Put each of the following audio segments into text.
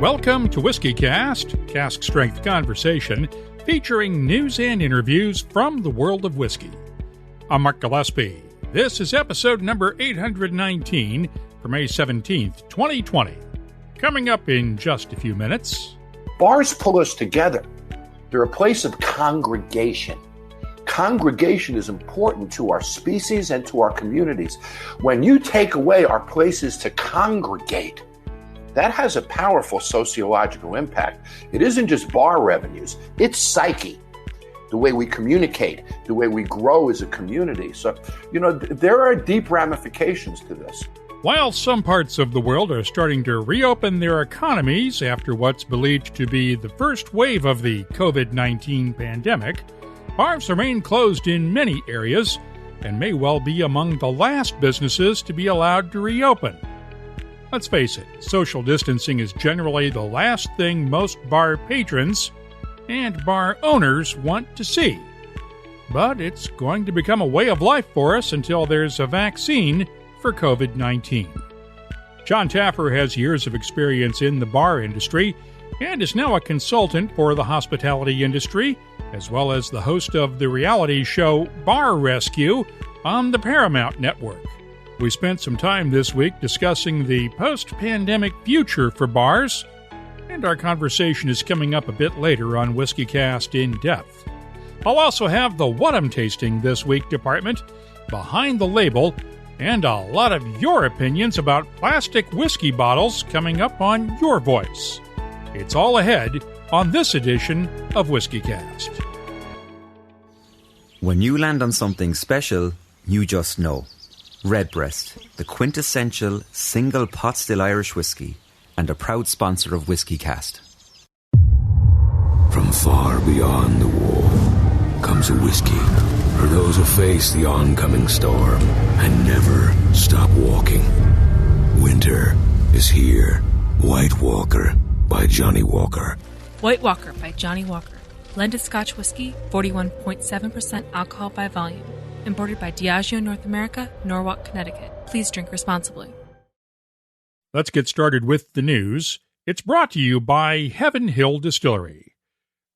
Welcome to WhiskyCast, cask strength conversation featuring news and interviews from the world of whiskey. I'm Mark Gillespie. This is episode number 819 for May 17th, 2020. Coming up in just a few minutes. Bars pull us together. They're a place of congregation. Congregation is important to our species and to our communities. When you take away our places to congregate, that has a powerful sociological impact. It isn't just bar revenues, it's psyche, the way we communicate, the way we grow as a community. So, there are deep ramifications to this. While some parts of the world are starting to reopen their economies after what's believed to be the first wave of the COVID-19 pandemic, bars remain closed in many areas and may well be among the last businesses to be allowed to reopen. Let's face it, social distancing is generally the last thing most bar patrons and bar owners want to see. But it's going to become a way of life for us until there's a vaccine for COVID-19. Jon Taffer has years of experience in the bar industry and is now a consultant for the hospitality industry, as well as the host of the reality show Bar Rescue on the Paramount Network. We spent some time this week discussing the post-pandemic future for bars, and our conversation is coming up a bit later on WhiskyCast In-Depth. I'll also have the What I'm Tasting This Week department, Behind the Label, and a lot of your opinions about plastic whiskey bottles coming up on your voice. It's all ahead on this edition of WhiskyCast. When you land on something special, you just know. Redbreast, the quintessential single pot still Irish whiskey, and a proud sponsor of WhiskyCast. From far beyond the wall comes a whiskey for those who face the oncoming storm and never stop walking. Winter is here. White Walker by Johnny Walker. White Walker by Johnny Walker. Blended Scotch whiskey, 41.7% alcohol by volume. Imported by Diageo North America, Norwalk, Connecticut. Please drink responsibly. Let's get started with the news. It's brought to you by Heaven Hill Distillery.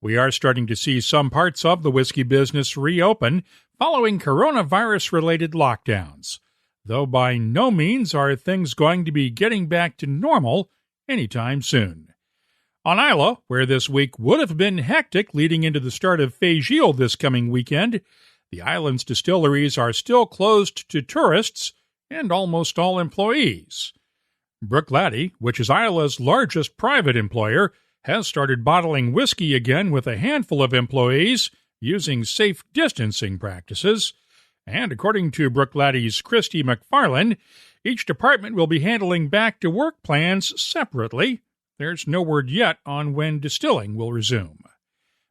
We are starting to see some parts of the whiskey business reopen following coronavirus-related lockdowns, though by no means are things going to be getting back to normal anytime soon. On Islay, where this week would have been hectic leading into the start of Fégile this coming weekend, the island's distilleries are still closed to tourists and almost all employees. Bruichladdich, which is Islay's largest private employer, has started bottling whiskey again with a handful of employees using safe distancing practices. And according to Bruichladdich Christy McFarlane, each department will be handling back-to-work plans separately. There's no word yet on when distilling will resume.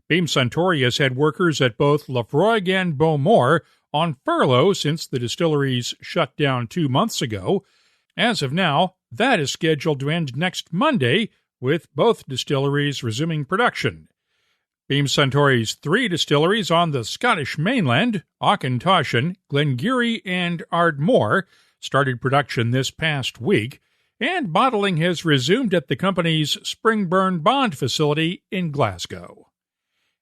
Beam Suntory has had workers at both Laphroaig and Bowmore on furlough since the distilleries shut down 2 months ago. As of now, that is scheduled to end next Monday, with both distilleries resuming production. Beam Suntory's 3 distilleries on the Scottish mainland, Auchentoshan, Glengarry, and Ardmore, started production this past week, and bottling has resumed at the company's Springburn Bond facility in Glasgow.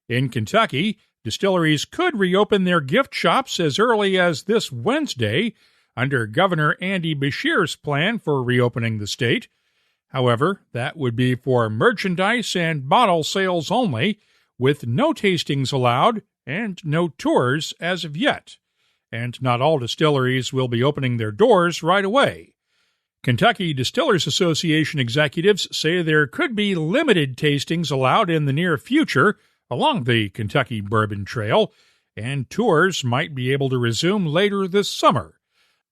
In Kentucky, distilleries could reopen their gift shops as early as this Wednesday under Governor Andy Beshear's plan for reopening the state. However, that would be for merchandise and bottle sales only, with no tastings allowed and no tours as of yet. And not all distilleries will be opening their doors right away. Kentucky Distillers Association executives say there could be limited tastings allowed in the near future along the Kentucky Bourbon Trail, and tours might be able to resume later this summer.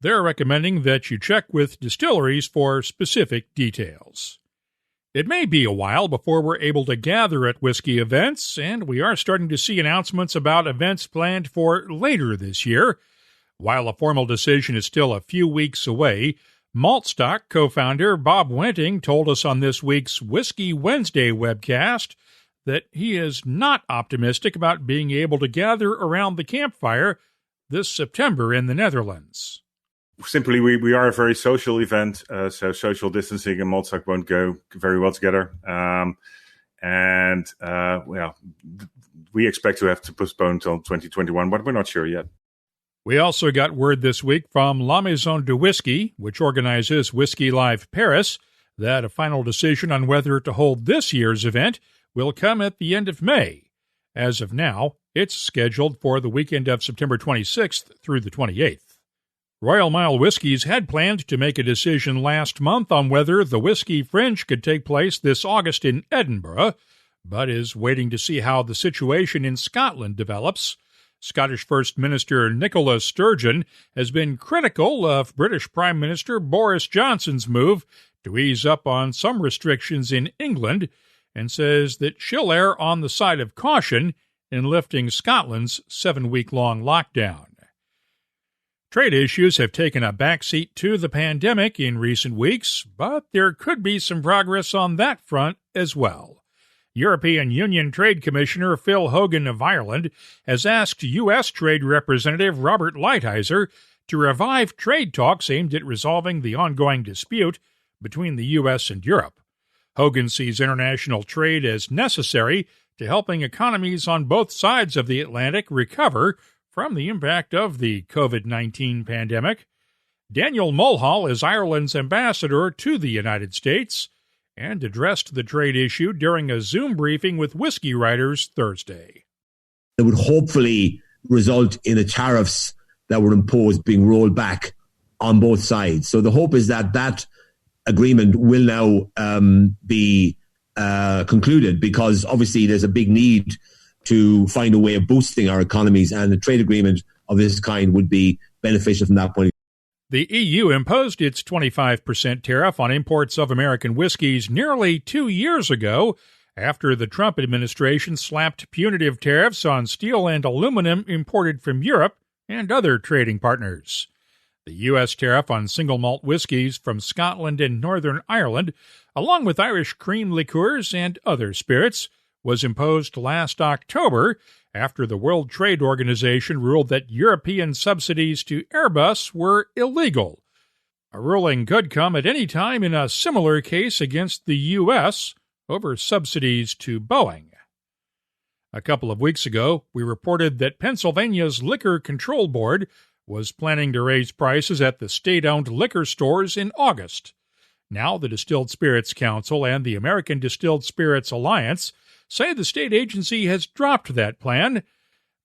They're recommending that you check with distilleries for specific details. It may be a while before we're able to gather at whiskey events, and we are starting to see announcements about events planned for later this year. While a formal decision is still a few weeks away, Maltstock co-founder Bob Wenting told us on this week's Whiskey Wednesday webcast that he is not optimistic about being able to gather around the campfire this September in the Netherlands. simply, we are a very social event, so social distancing and malt stock won't go very well together. We expect to have to postpone until 2021, but we're not sure yet. We also got word this week from La Maison de Whisky, which organizes Whisky Live Paris, that a final decision on whether to hold this year's event will come at the end of May. As of now, it's scheduled for the weekend of September 26th through the 28th. Royal Mile Whiskies had planned to make a decision last month on whether the Whisky Fringe could take place this August in Edinburgh, but is waiting to see how the situation in Scotland develops. Scottish First Minister Nicola Sturgeon has been critical of British Prime Minister Boris Johnson's move to ease up on some restrictions in England, and says that she'll err on the side of caution in lifting Scotland's 7-week-long lockdown. Trade issues have taken a backseat to the pandemic in recent weeks, but there could be some progress on that front as well. European Union Trade Commissioner Phil Hogan of Ireland has asked U.S. Trade Representative Robert Lighthizer to revive trade talks aimed at resolving the ongoing dispute between the U.S. and Europe. Hogan sees international trade as necessary to helping economies on both sides of the Atlantic recover from the impact of the COVID-19 pandemic. Daniel Mulhall is Ireland's ambassador to the United States and addressed the trade issue during a Zoom briefing with whiskey writers Thursday. It would hopefully result in the tariffs that were imposed being rolled back on both sides. So the hope is that that agreement will now be concluded, because obviously there's a big need to find a way of boosting our economies, and a trade agreement of this kind would be beneficial from that point of view. The EU imposed its 25% tariff on imports of American whiskeys nearly 2 years ago, after the Trump administration slapped punitive tariffs on steel and aluminum imported from Europe and other trading partners. The U.S. tariff on single malt whiskeys from Scotland and Northern Ireland, along with Irish cream liqueurs and other spirits, was imposed last October after the World Trade Organization ruled that European subsidies to Airbus were illegal. A ruling could come at any time in a similar case against the U.S. over subsidies to Boeing. A couple of weeks ago, we reported that Pennsylvania's Liquor Control Board was planning to raise prices at the state-owned liquor stores in August. Now the Distilled Spirits Council and the American Distilled Spirits Alliance say the state agency has dropped that plan.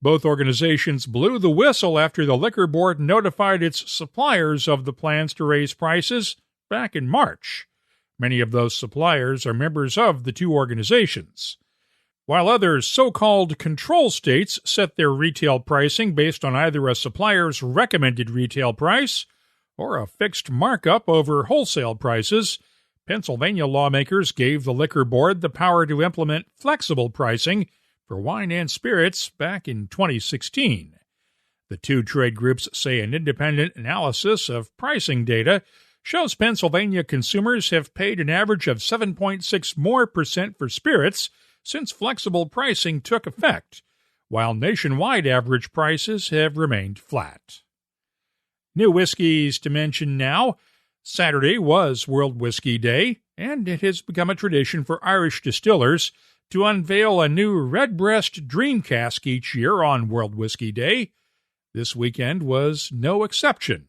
Both organizations blew the whistle after the liquor board notified its suppliers of the plans to raise prices back in March. Many of those suppliers are members of the two organizations. While other so-called control states set their retail pricing based on either a supplier's recommended retail price or a fixed markup over wholesale prices, Pennsylvania lawmakers gave the liquor board the power to implement flexible pricing for wine and spirits back in 2016. The two trade groups say an independent analysis of pricing data shows Pennsylvania consumers have paid an average of 7.6% more for spirits since flexible pricing took effect, while nationwide average prices have remained flat. New whiskeys to mention now. Saturday was World Whiskey Day, and it has become a tradition for Irish distillers to unveil a new Redbreast Dream Cask each year on World Whiskey Day. This weekend was no exception.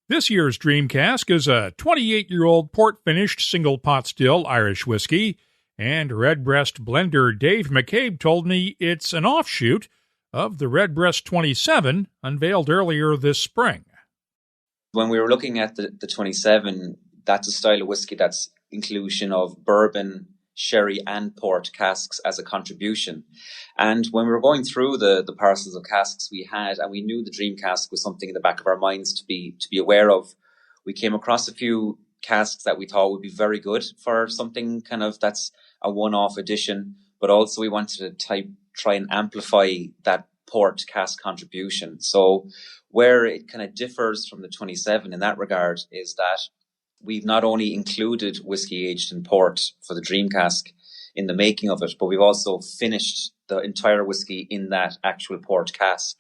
This year's Dream Cask is a 28-year-old port-finished single-pot still Irish whiskey, and Redbreast blender Dave McCabe told me it's an offshoot of the Redbreast 27 unveiled earlier this spring. When we were looking at the 27, that's a style of whiskey that's inclusion of bourbon, sherry and port casks as a contribution. And when we were going through the parcels of casks we had, and we knew the Dream Cask was something in the back of our minds to be aware of, we came across a few casks that we thought would be very good for something kind of that's a one-off edition, but also we wanted to try and amplify that port cask contribution. So where it kind of differs from the 27 in that regard is that we've not only included whiskey aged in port for the Dream Cask in the making of it, but we've also finished the entire whiskey in that actual port cask.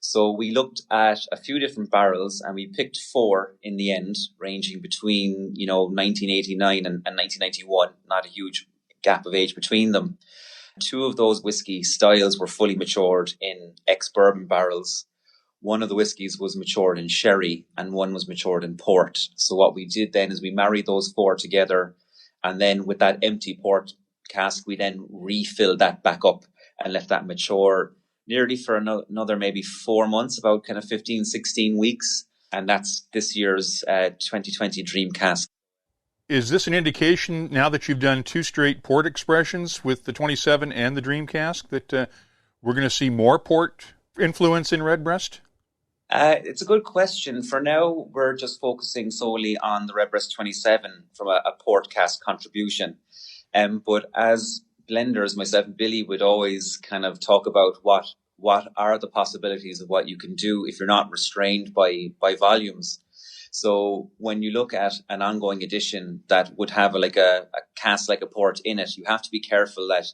So we looked at a few different barrels and we picked 4 in the end, ranging between, 1989 and 1991, not a huge gap of age between them. 2 of those whiskey styles were fully matured in ex-bourbon barrels. One of the whiskies was matured in sherry and one was matured in port. So what we did then is we married those 4 together, and then with that empty port cask, we then refilled that back up and let that mature nearly for another maybe 4 months, about kind of 15, 16 weeks. And that's this year's 2020 Dream Cask. Is this an indication, now that you've done 2 straight port expressions with the 27 and the Dream Cask, that we're going to see more port influence in Redbreast? It's a good question. For now, we're just focusing solely on the Redbreast 27 from a port cask contribution. But as blenders, myself and Billy would always kind of talk about what are the possibilities of what you can do if you're not restrained by volumes. So when you look at an ongoing edition that would have a cask like a port in it, you have to be careful that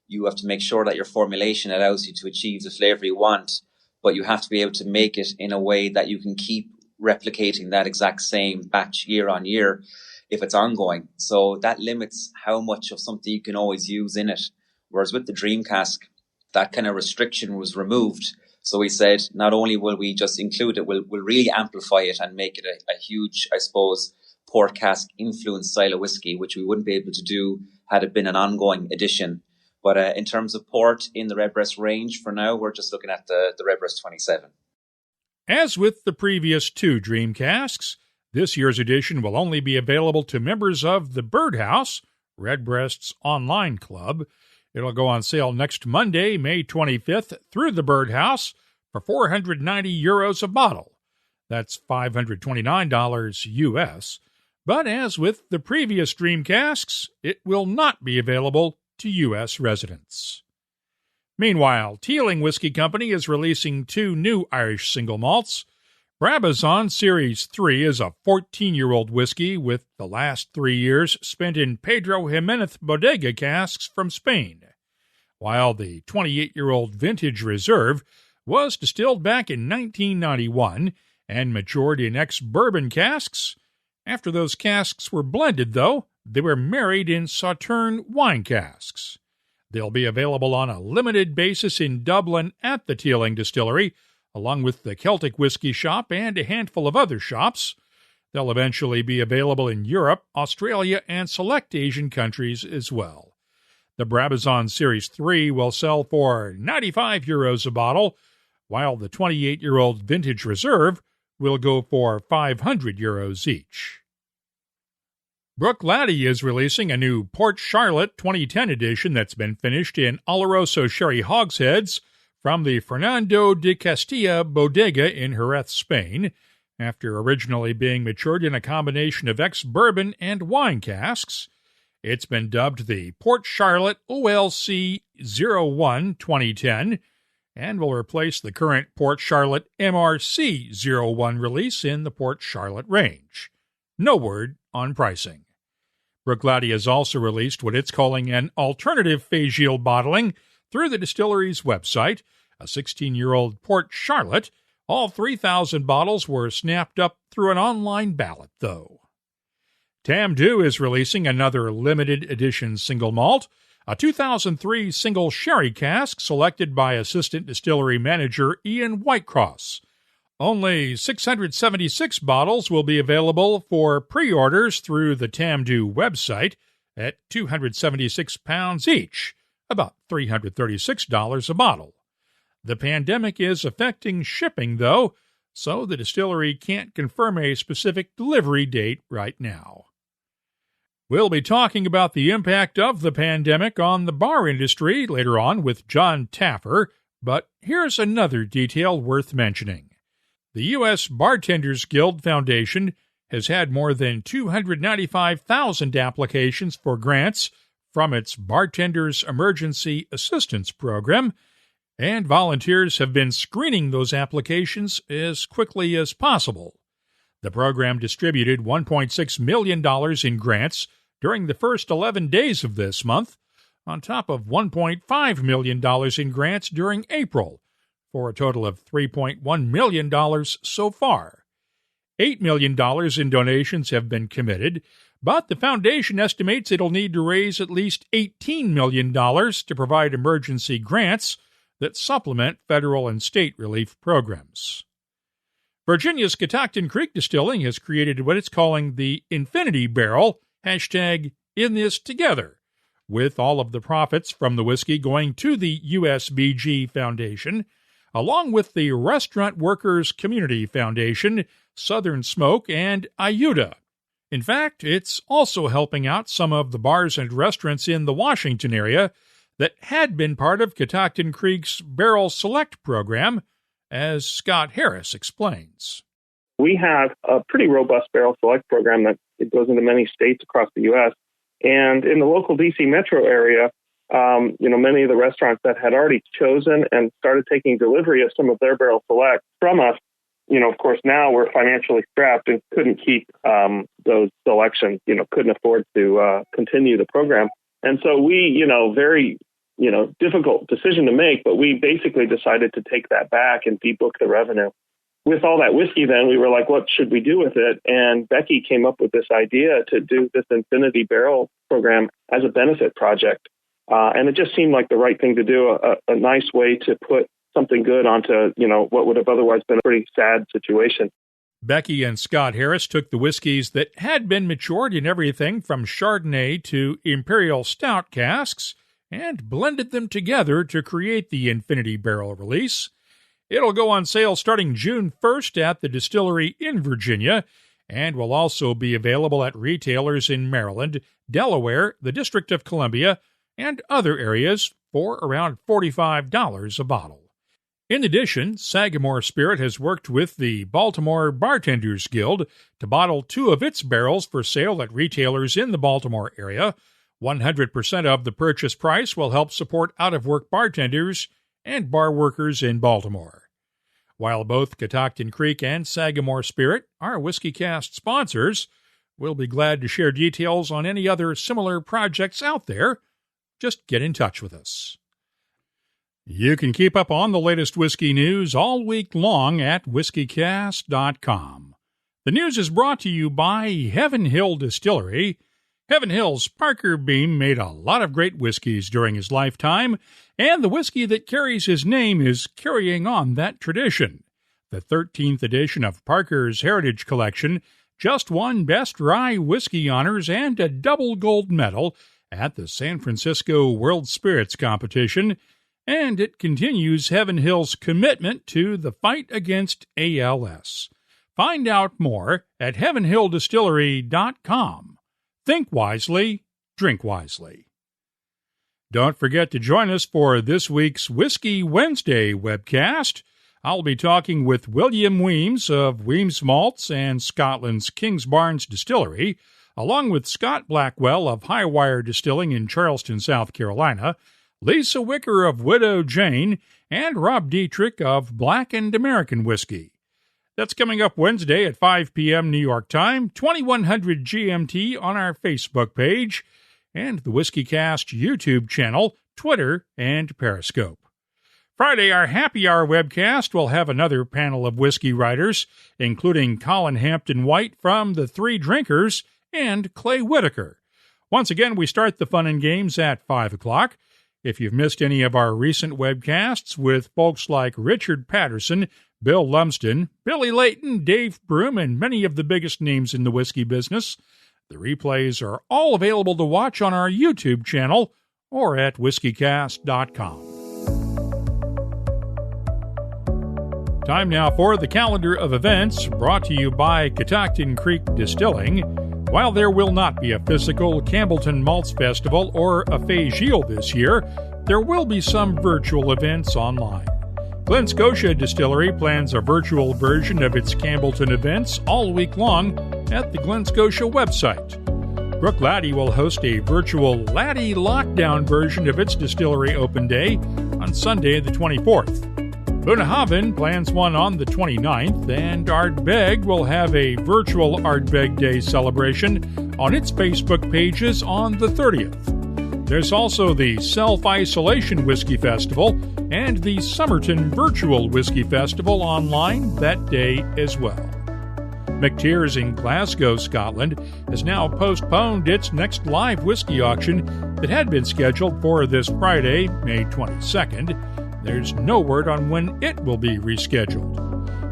you have to make sure that your formulation allows you to achieve the flavor you want, but you have to be able to make it in a way that you can keep replicating that exact same batch year on year if it's ongoing. So that limits how much of something you can always use in it. Whereas with the Dream Cask, that kind of restriction was removed. So we said, not only will we just include it, we'll really amplify it and make it a huge, I suppose, port cask influenced style of whiskey, which we wouldn't be able to do had it been an ongoing edition. But in terms of port in the Redbreast range, for now, we're just looking at the Redbreast 27. As with the previous 2 Dream Casks, this year's edition will only be available to members of the Birdhouse, Redbreast's online club. It'll go on sale next Monday, May 25th, through the Birdhouse for €490 a bottle. That's $529 US. But as with the previous Dream Casks, it will not be available to U.S. residents. Meanwhile, Teeling Whiskey Company is releasing 2 new Irish single malts. Brabazon Series 3 is a 14-year-old whiskey with the last 3 years spent in Pedro Jimenez Bodega casks from Spain, while the 28-year-old Vintage Reserve was distilled back in 1991 and matured in ex-bourbon casks. After those casks were blended, though, they were married in Sauterne wine casks. They'll be available on a limited basis in Dublin at the Teeling Distillery, along with the Celtic Whiskey Shop and a handful of other shops. They'll eventually be available in Europe, Australia, and select Asian countries as well. The Brabazon Series 3 will sell for €95 a bottle, while the 28-year-old Vintage Reserve will go for €500 each. Bruichladdich is releasing a new Port Charlotte 2010 edition that's been finished in Oloroso sherry hogsheads from the Fernando de Castilla Bodega in Jerez, Spain, after originally being matured in a combination of ex-bourbon and wine casks. It's been dubbed the Port Charlotte OLC 01 2010 and will replace the current Port Charlotte MRC 01 release in the Port Charlotte range. No word on pricing. Bruichladdich has also released what it's calling an alternative phagial bottling through the distillery's website, a 16-year-old Port Charlotte. All 3,000 bottles were snapped up through an online ballot, though. Tamdhu is releasing another limited edition single malt, a 2003 single sherry cask selected by Assistant Distillery Manager Ian Whitecross. Only 676 bottles will be available for pre-orders through the Tamdhu website at £276 each, about $336 a bottle. The pandemic is affecting shipping, though, so the distillery can't confirm a specific delivery date right now. We'll be talking about the impact of the pandemic on the bar industry later on with Jon Taffer, but here's another detail worth mentioning. The U.S. Bartenders Guild Foundation has had more than 295,000 applications for grants from its Bartenders Emergency Assistance Program, and volunteers have been screening those applications as quickly as possible. The program distributed $1.6 million in grants during the first 11 days of this month, on top of $1.5 million in grants during April, for a total of $3.1 million so far. $8 million in donations have been committed, but the foundation estimates it'll need to raise at least $18 million to provide emergency grants that supplement federal and state relief programs. Virginia's Catoctin Creek Distilling has created what it's calling the Infinity Barrel, #InThisTogether, with all of the profits from the whiskey going to the USBG Foundation, along with the Restaurant Workers Community Foundation, Southern Smoke, and IUTA. In fact, it's also helping out some of the bars and restaurants in the Washington area that had been part of Catoctin Creek's Barrel Select program, as Scott Harris explains. We have a pretty robust Barrel Select program that it goes into many states across the U.S. And in the local D.C. metro area, many of the restaurants that had already chosen and started taking delivery of some of their Barrel Select from us, of course, now we're financially strapped and couldn't keep those selections, couldn't afford to continue the program. And so we, very, difficult decision to make, but we basically decided to take that back and debook the revenue. With all that whiskey, then we were like, what should we do with it? And Becky came up with this idea to do this Infinity Barrel program as a benefit project. And it just seemed like the right thing to do, a nice way to put something good onto, what would have otherwise been a pretty sad situation. Becky and Scott Harris took the whiskeys that had been matured in everything from Chardonnay to Imperial Stout casks and blended them together to create the Infinity Barrel release. It'll go on sale starting June 1st at the distillery in Virginia and will also be available at retailers in Maryland, Delaware, the District of Columbia, and other areas for around $45 a bottle. In addition, Sagamore Spirit has worked with the Baltimore Bartenders Guild to bottle 2 of its barrels for sale at retailers in the Baltimore area. 100% of the purchase price will help support out-of-work bartenders and bar workers in Baltimore. While both Catoctin Creek and Sagamore Spirit are WhiskyCast sponsors, we'll be glad to share details on any other similar projects out there. Just get in touch with us. You can keep up on the latest whiskey news all week long at WhiskyCast.com. The news is brought to you by Heaven Hill Distillery. Heaven Hill's Parker Beam made a lot of great whiskeys during his lifetime, and the whiskey that carries his name is carrying on that tradition. The 13th edition of Parker's Heritage Collection just won Best Rye Whiskey honors and a double gold medal at the San Francisco World Spirits Competition, and it continues Heaven Hill's commitment to the fight against ALS. Find out more at heavenhilldistillery.com. Think wisely, drink wisely. Don't forget to join us for this week's Whiskey Wednesday webcast. I'll be talking with William Weems of Weems Malts and Scotland's Kingsbarns Distillery, along with Scott Blackwell of Highwire Distilling in Charleston, South Carolina, Lisa Wicker of Widow Jane, and Rob Dietrich of Blackened American Whiskey. That's coming up Wednesday at 5 p.m. New York time, 2100 GMT on our Facebook page, and the WhiskyCast YouTube channel, Twitter, and Periscope. Friday, our Happy Hour webcast will have another panel of whiskey writers, including Colin Hampton White from The Three Drinkers and Clay Whitaker. Once again, we start the fun and games at 5 o'clock. If you've missed any of our recent webcasts with folks like Richard Patterson, Bill Lumsden, Billy Layton, Dave Broom, and many of the biggest names in the whiskey business, the replays are all available to watch on our YouTube channel or at WhiskyCast.com. Time now for the calendar of events brought to you by Catoctin Creek Distilling. While there will not be a physical Campbellton Malts Festival or a Fay Gilles this year, there will be some virtual events online. Glen Scotia Distillery plans a virtual version of its Campbellton events all week long at the Glen Scotia website. Brook Laddie will host a virtual Laddie Lockdown version of its distillery open day on Sunday the 24th. Bunnahabhain plans one on the 29th, and Ardbeg will have a virtual Ardbeg Day celebration on its Facebook pages on the 30th. There's also the Self-Isolation Whiskey Festival and the Somerton Virtual Whisky Festival online that day as well. McTeers in Glasgow, Scotland, has now postponed its next live whiskey auction that had been scheduled for this Friday, May 22nd. There's no word on when it will be rescheduled.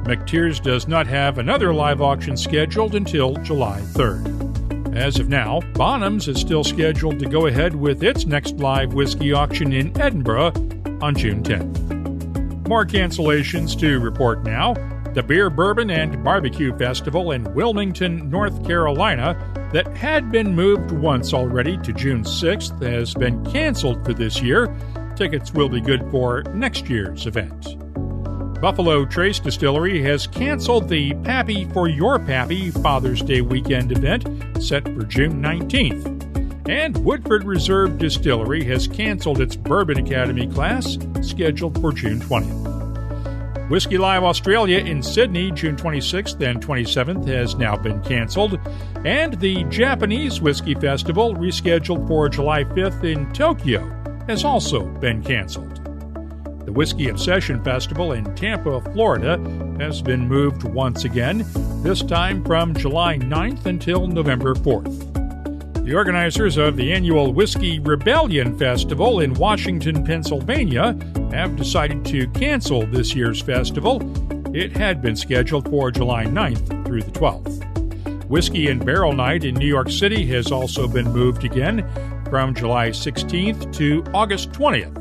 McTeers does not have another live auction scheduled until July 3rd. As of now, Bonhams is still scheduled to go ahead with its next live whiskey auction in Edinburgh on June 10th. More cancellations to report now. The Beer, Bourbon, and Barbecue Festival in Wilmington, North Carolina, that had been moved once already to June 6th, has been canceled for this year. Tickets will be good for next year's event. Buffalo Trace Distillery has canceled the Pappy for Your Pappy Father's Day weekend event set for June 19th. And Woodford Reserve Distillery has canceled its Bourbon Academy class scheduled for June 20th. Whisky Live Australia in Sydney, June 26th and 27th, has now been canceled, and the Japanese Whisky Festival, rescheduled for July 5th in Tokyo, has also been canceled. The Whisky Obsession Festival in Tampa, Florida, has been moved once again, this time from July 9th until November 4th. The organizers of the annual Whisky Rebellion Festival in Washington, Pennsylvania, have decided to cancel this year's festival. It had been scheduled for July 9th through the 12th. Whiskey and Barrel Night in New York City has also been moved again from July 16th to August 20th.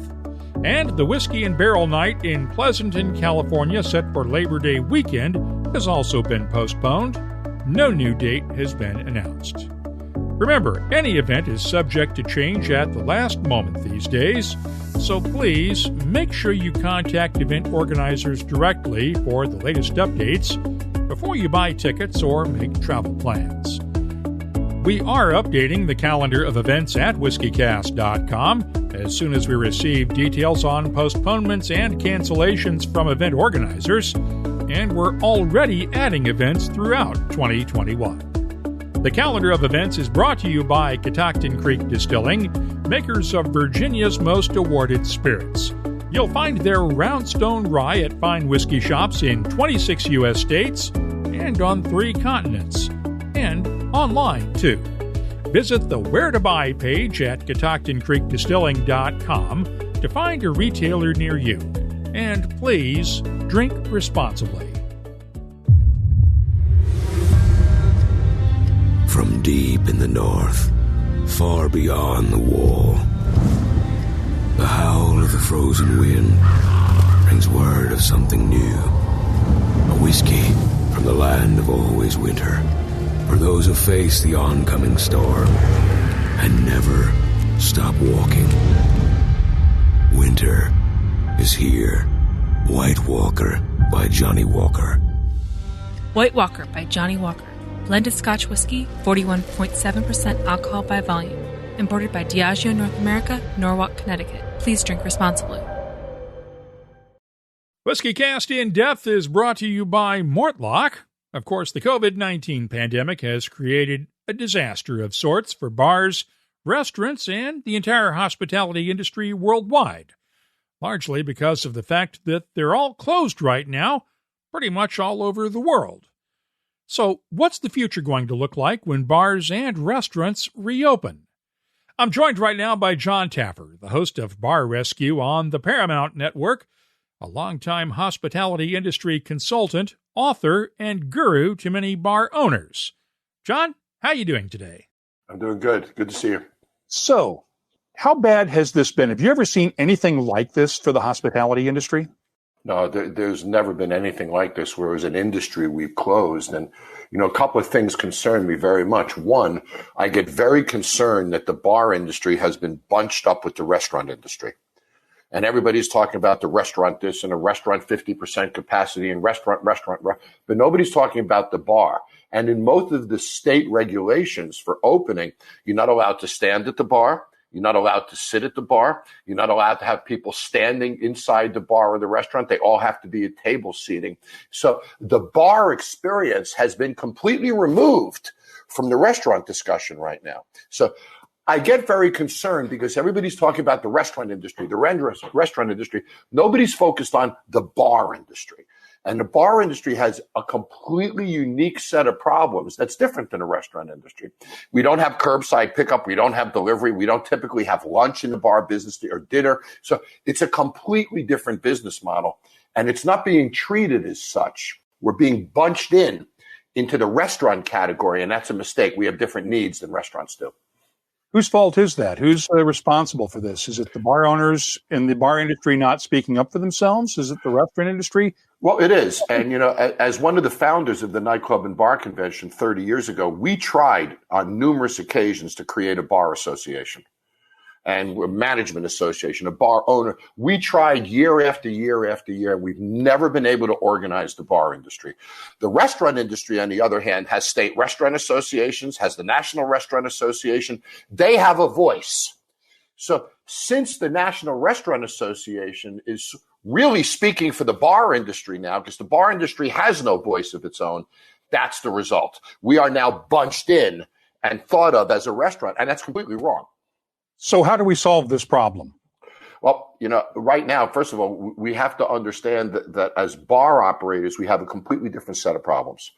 And the Whiskey and Barrel Night in Pleasanton, California, set for Labor Day weekend, has also been postponed. No new date has been announced. Remember, any event is subject to change at the last moment these days, so please make sure you contact event organizers directly for the latest updates before you buy tickets or make travel plans. We are updating the calendar of events at WhiskyCast.com as soon as we receive details on postponements and cancellations from event organizers, and we're already adding events throughout 2021. The calendar of events is brought to you by Catoctin Creek Distilling, makers of Virginia's most awarded spirits. You'll find their Roundstone Rye at fine whiskey shops in 26 U.S. states and on 3 continents, and online, too. Visit the Where to Buy page at CatoctinCreekDistilling.com to find a retailer near you. And please, drink responsibly. From deep in the north, far beyond the wall, the howl of the frozen wind brings word of something new. A whiskey from the land of always winter, for those who face the oncoming storm and never stop walking. Winter is here. White Walker by Johnny Walker. White Walker by Johnny Walker. Blended Scotch whiskey, 41.7% alcohol by volume. Imported by Diageo North America, Norwalk, Connecticut. Please drink responsibly. WhiskyCast In-Depth is brought to you by Mortlock. Of course, the COVID-19 pandemic has created a disaster of sorts for bars, restaurants, and the entire hospitality industry worldwide, largely because of the fact that they're all closed right now, pretty much all over the world. So, what's the future going to look like when bars and restaurants reopen? I'm joined right now by Jon Taffer, the host of Bar Rescue on the Paramount Network, a longtime hospitality industry consultant, author, and guru to many bar owners. Jon, how are you doing today? I'm doing good. Good to see you. So, how bad has this been? Have you ever seen anything like this for the hospitality industry? No, there's never been anything like this where as an industry we've closed. And, a couple of things concern me very much. One, I get very concerned that the bar industry has been bunched up with the restaurant industry. And everybody's talking about the restaurant this and a restaurant 50% capacity and restaurant, but nobody's talking about the bar. And in most of the state regulations for opening, you're not allowed to stand at the bar. You're not allowed to sit at the bar. You're not allowed to have people standing inside the bar or the restaurant. They all have to be at table seating. So the bar experience has been completely removed from the restaurant discussion right now. So I get very concerned because everybody's talking about the restaurant industry, restaurant industry. Nobody's focused on the bar industry. And the bar industry has a completely unique set of problems that's different than the restaurant industry. We don't have curbside pickup. We don't have delivery. We don't typically have lunch in the bar business or dinner. So it's a completely different business model. And it's not being treated as such. We're being bunched into the restaurant category, and that's a mistake. We have different needs than restaurants do. Whose fault is that? Who's responsible for this? Is it the bar owners in the bar industry not speaking up for themselves? Is it the restaurant industry? Well, it is. And, as one of the founders of the Nightclub and Bar Convention 30 years ago, we tried on numerous occasions to create a bar association and a management association, a bar owner. We tried year after year after year. We've never been able to organize the bar industry. The restaurant industry, on the other hand, has state restaurant associations, has the National Restaurant Association. They have a voice. So since the National Restaurant Association is really speaking for the bar industry now, because the bar industry has no voice of its own, that's the result. We are now bunched in and thought of as a restaurant, and that's completely wrong. So how do we solve this problem? Well, right now, first of all, we have to understand that as bar operators, we have a completely different set of problems.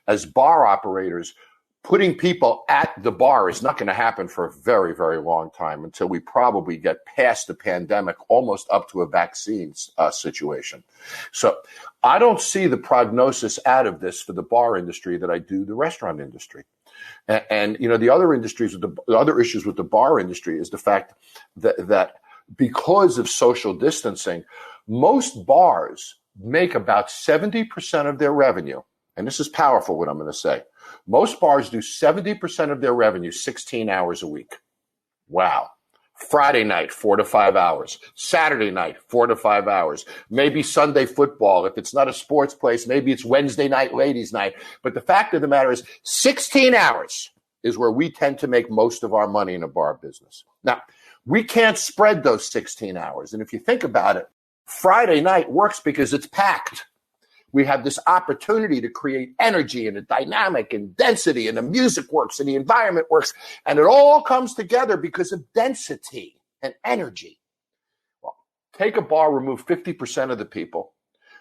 As bar operators, putting people at the bar is not going to happen for a very, very long time until we probably get past the pandemic, almost up to a vaccine situation. So I don't see the prognosis out of this for the bar industry that I do the restaurant industry. And the other industries, the other issues with the bar industry is the fact that because of social distancing, most bars make about 70% of their revenue. And this is powerful, what I'm going to say. Most bars do 70% of their revenue 16 hours a week. Wow. Friday night, 4 to 5 hours. Saturday night, 4 to 5 hours. Maybe Sunday football. If it's not a sports place, maybe it's Wednesday night, ladies' night. But the fact of the matter is 16 hours is where we tend to make most of our money in a bar business. Now, we can't spread those 16 hours. And if you think about it, Friday night works because it's packed. We have this opportunity to create energy and a dynamic and density, and the music works and the environment works. And it all comes together because of density and energy. Well, take a bar, remove 50% of the people,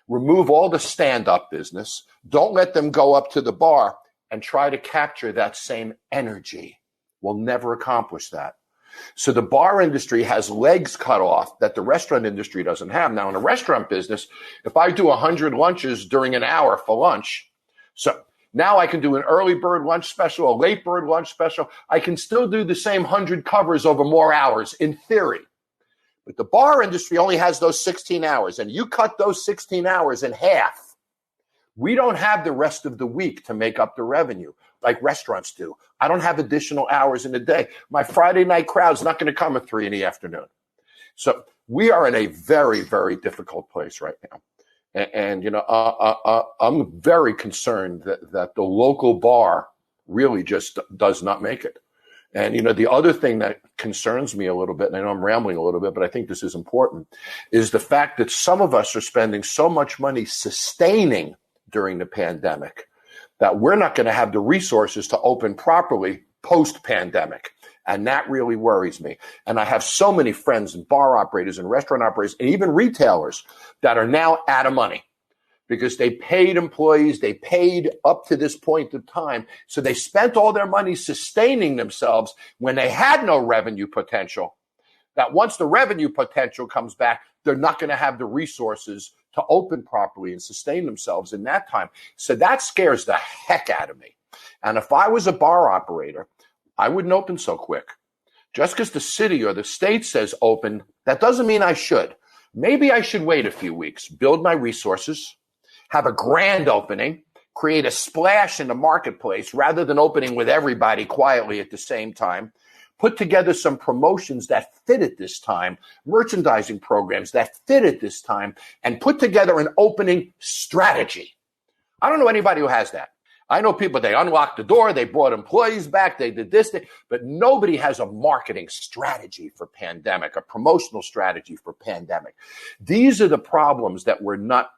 remove all the stand-up business, don't let them go up to the bar and try to capture that same energy. We'll never accomplish that. So the bar industry has legs cut off that the restaurant industry doesn't have. Now, in a restaurant business, if I do 100 lunches during an hour for lunch, so now I can do an early bird lunch special, a late bird lunch special. I can still do the same 100 covers over more hours in theory. But the bar industry only has those 16 hours, and you cut those 16 hours in half. We don't have the rest of the week to make up the revenue like restaurants do. I don't have additional hours in the day. My Friday night crowd's not going to come at 3 p.m. So we are in a very, very difficult place right now. And I'm very concerned that the local bar really just does not make it. And, the other thing that concerns me a little bit, and I know I'm rambling a little bit, but I think this is important, is the fact that some of us are spending so much money sustaining during the pandemic that we're not going to have the resources to open properly post-pandemic. And that really worries me. And I have so many friends and bar operators and restaurant operators and even retailers that are now out of money because they paid employees, they paid up to this point of time. So they spent all their money sustaining themselves when they had no revenue potential. That once the revenue potential comes back, they're not going to have the resources to open properly and sustain themselves in that time. So that scares the heck out of me. And if I was a bar operator, I wouldn't open so quick. Just because the city or the state says open, that doesn't mean I should. Maybe I should wait a few weeks, build my resources, have a grand opening, create a splash in the marketplace rather than opening with everybody quietly at the same time. Put together some promotions that fit at this time, merchandising programs that fit at this time, and put together an opening strategy. I don't know anybody who has that. I know people, they unlocked the door, they brought employees back, they did this, but nobody has a marketing strategy for pandemic, a promotional strategy for pandemic. These are the problems that we're not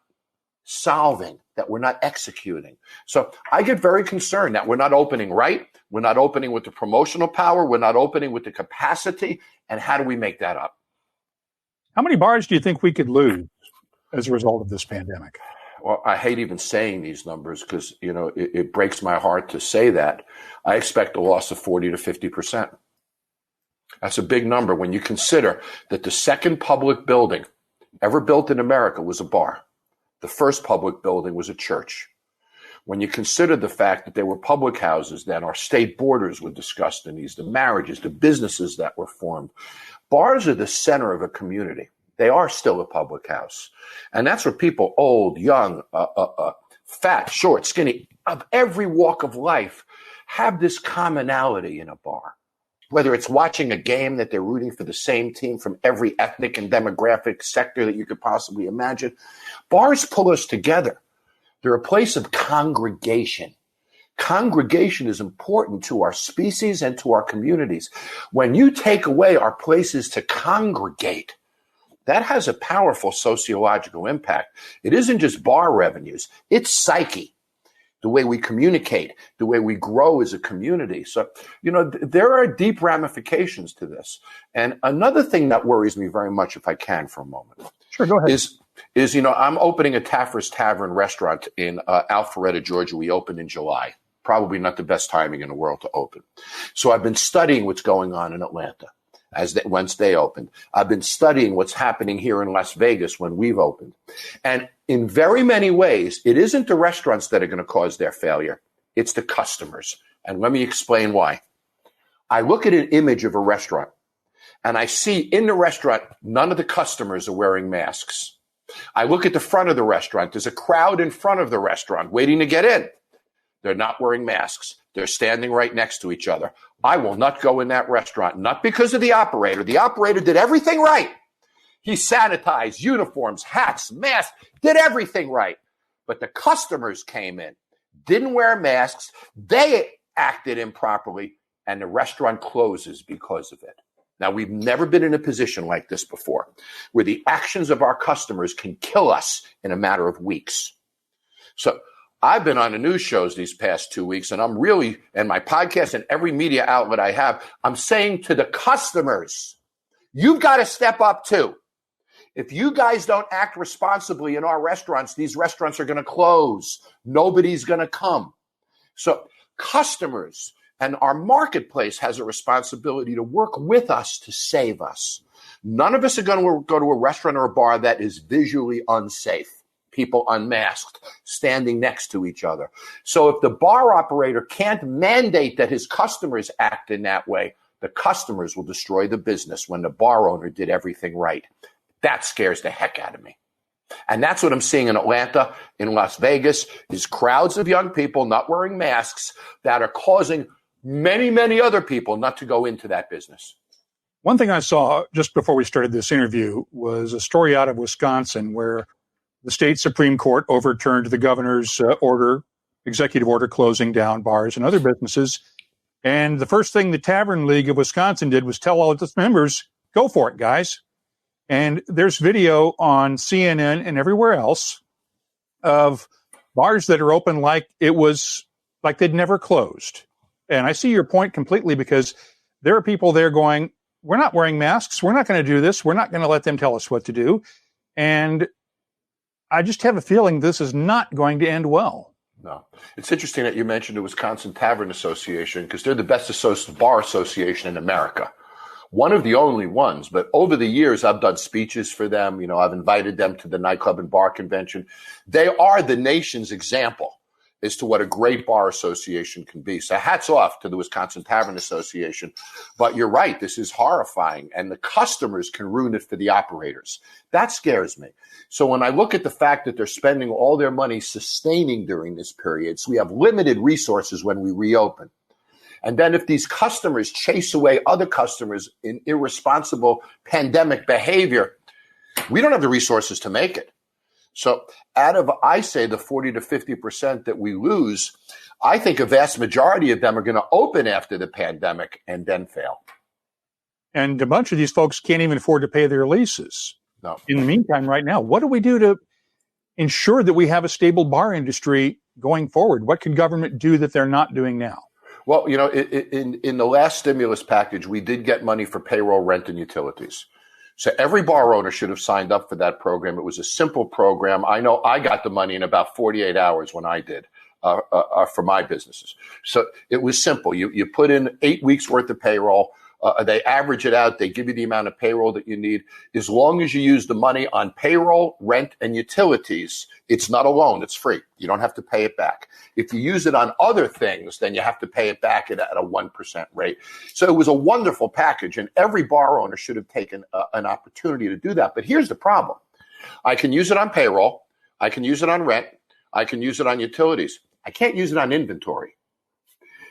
solving, that we're not executing. So I get very concerned that we're not opening right. We're not opening with the promotional power. We're not opening with the capacity. And how do we make that up? How many bars do you think we could lose as a result of this pandemic? Well, I hate even saying these numbers because, it breaks my heart to say that. I expect a loss of 40 to 50%. That's a big number when you consider that the second public building ever built in America was a bar. The first public building was a church. When you consider the fact that there were public houses, then our state borders were discussed in these, the marriages, the businesses that were formed. Bars are the center of a community. They are still a public house. And that's where people, old, young, fat, short, skinny, of every walk of life, have this commonality in a bar. Whether it's watching a game that they're rooting for the same team from every ethnic and demographic sector that you could possibly imagine. Bars pull us together. They're a place of congregation. Congregation is important to our species and to our communities. When you take away our places to congregate, that has a powerful sociological impact. It isn't just bar revenues, it's psyche. The way we communicate, the way we grow as a community. So, there are deep ramifications to this. And another thing that worries me very much, if I can for a moment, sure, go ahead. is I'm opening a Taffer's Tavern restaurant in Alpharetta, Georgia. We opened in July. Probably not the best timing in the world to open. So I've been studying what's going on in Atlanta once they opened. I've been studying what's happening here in Las Vegas when we've opened. And in very many ways, it isn't the restaurants that are going to cause their failure. It's the customers. And let me explain why. I look at an image of a restaurant and I see in the restaurant, none of the customers are wearing masks. I look at the front of the restaurant. There's a crowd in front of the restaurant waiting to get in. They're not wearing masks. They're standing right next to each other. I will not go in that restaurant, not because of the operator. The operator did everything right. He sanitized, uniforms, hats, masks, did everything right. But the customers came in, didn't wear masks. They acted improperly, and the restaurant closes because of it. Now, we've never been in a position like this before, where the actions of our customers can kill us in a matter of weeks. So I've been on the news shows these past 2 weeks, and I'm really, and my podcast and every media outlet I have, I'm saying to the customers, you've got to step up too. If you guys don't act responsibly in our restaurants, these restaurants are going to close. Nobody's going to come. So customers and our marketplace has a responsibility to work with us to save us. None of us are going to go to a restaurant or a bar that is visually unsafe. People unmasked, standing next to each other. So if the bar operator can't mandate that his customers act in that way, the customers will destroy the business when the bar owner did everything right. That scares the heck out of me. And that's what I'm seeing in Atlanta, in Las Vegas, is crowds of young people not wearing masks that are causing many, many other people not to go into that business. One thing I saw just before we started this interview was a story out of Wisconsin where the state Supreme Court overturned the governor's executive order closing down bars and other businesses. And the first thing the Tavern League of Wisconsin did was tell all of its members, go for it, guys. And there's video on CNN and everywhere else of bars that are open like it was like they'd never closed. And I see your point completely because there are people there going, we're not wearing masks. We're not going to do this. We're not going to let them tell us what to do. And I just have a feeling this is not going to end well. No. It's interesting that you mentioned the Wisconsin Tavern Association because they're the best bar association in America. One of the only ones, but over the years, I've done speeches for them. I've invited them to the nightclub and bar convention. They are the nation's example as to what a great bar association can be. So hats off to the Wisconsin Tavern Association. But you're right, this is horrifying. And the customers can ruin it for the operators. That scares me. So when I look at the fact that they're spending all their money sustaining during this period, so we have limited resources when we reopen. And then if these customers chase away other customers in irresponsible pandemic behavior, we don't have the resources to make it. So out of, I say, the 40 to 50% that we lose, I think a vast majority of them are going to open after the pandemic and then fail. And a bunch of these folks can't even afford to pay their leases. No. In the meantime, right now, what do we do to ensure that we have a stable bar industry going forward? What can government do that they're not doing now? Well, in the last stimulus package, we did get money for payroll, rent, and utilities. So every bar owner should have signed up for that program. It was a simple program. I know I got the money in about 48 hours when I did for my businesses. So it was simple. You put in 8 weeks worth of payroll. They average it out. They give you the amount of payroll that you need. As long as you use the money on payroll, rent, and utilities, it's not a loan. It's free. You don't have to pay it back. If you use it on other things, then you have to pay it back at a 1% rate. So it was a wonderful package, and every bar owner should have taken an opportunity to do that. But here's the problem. I can use it on payroll. I can use it on rent. I can use it on utilities. I can't use it on inventory.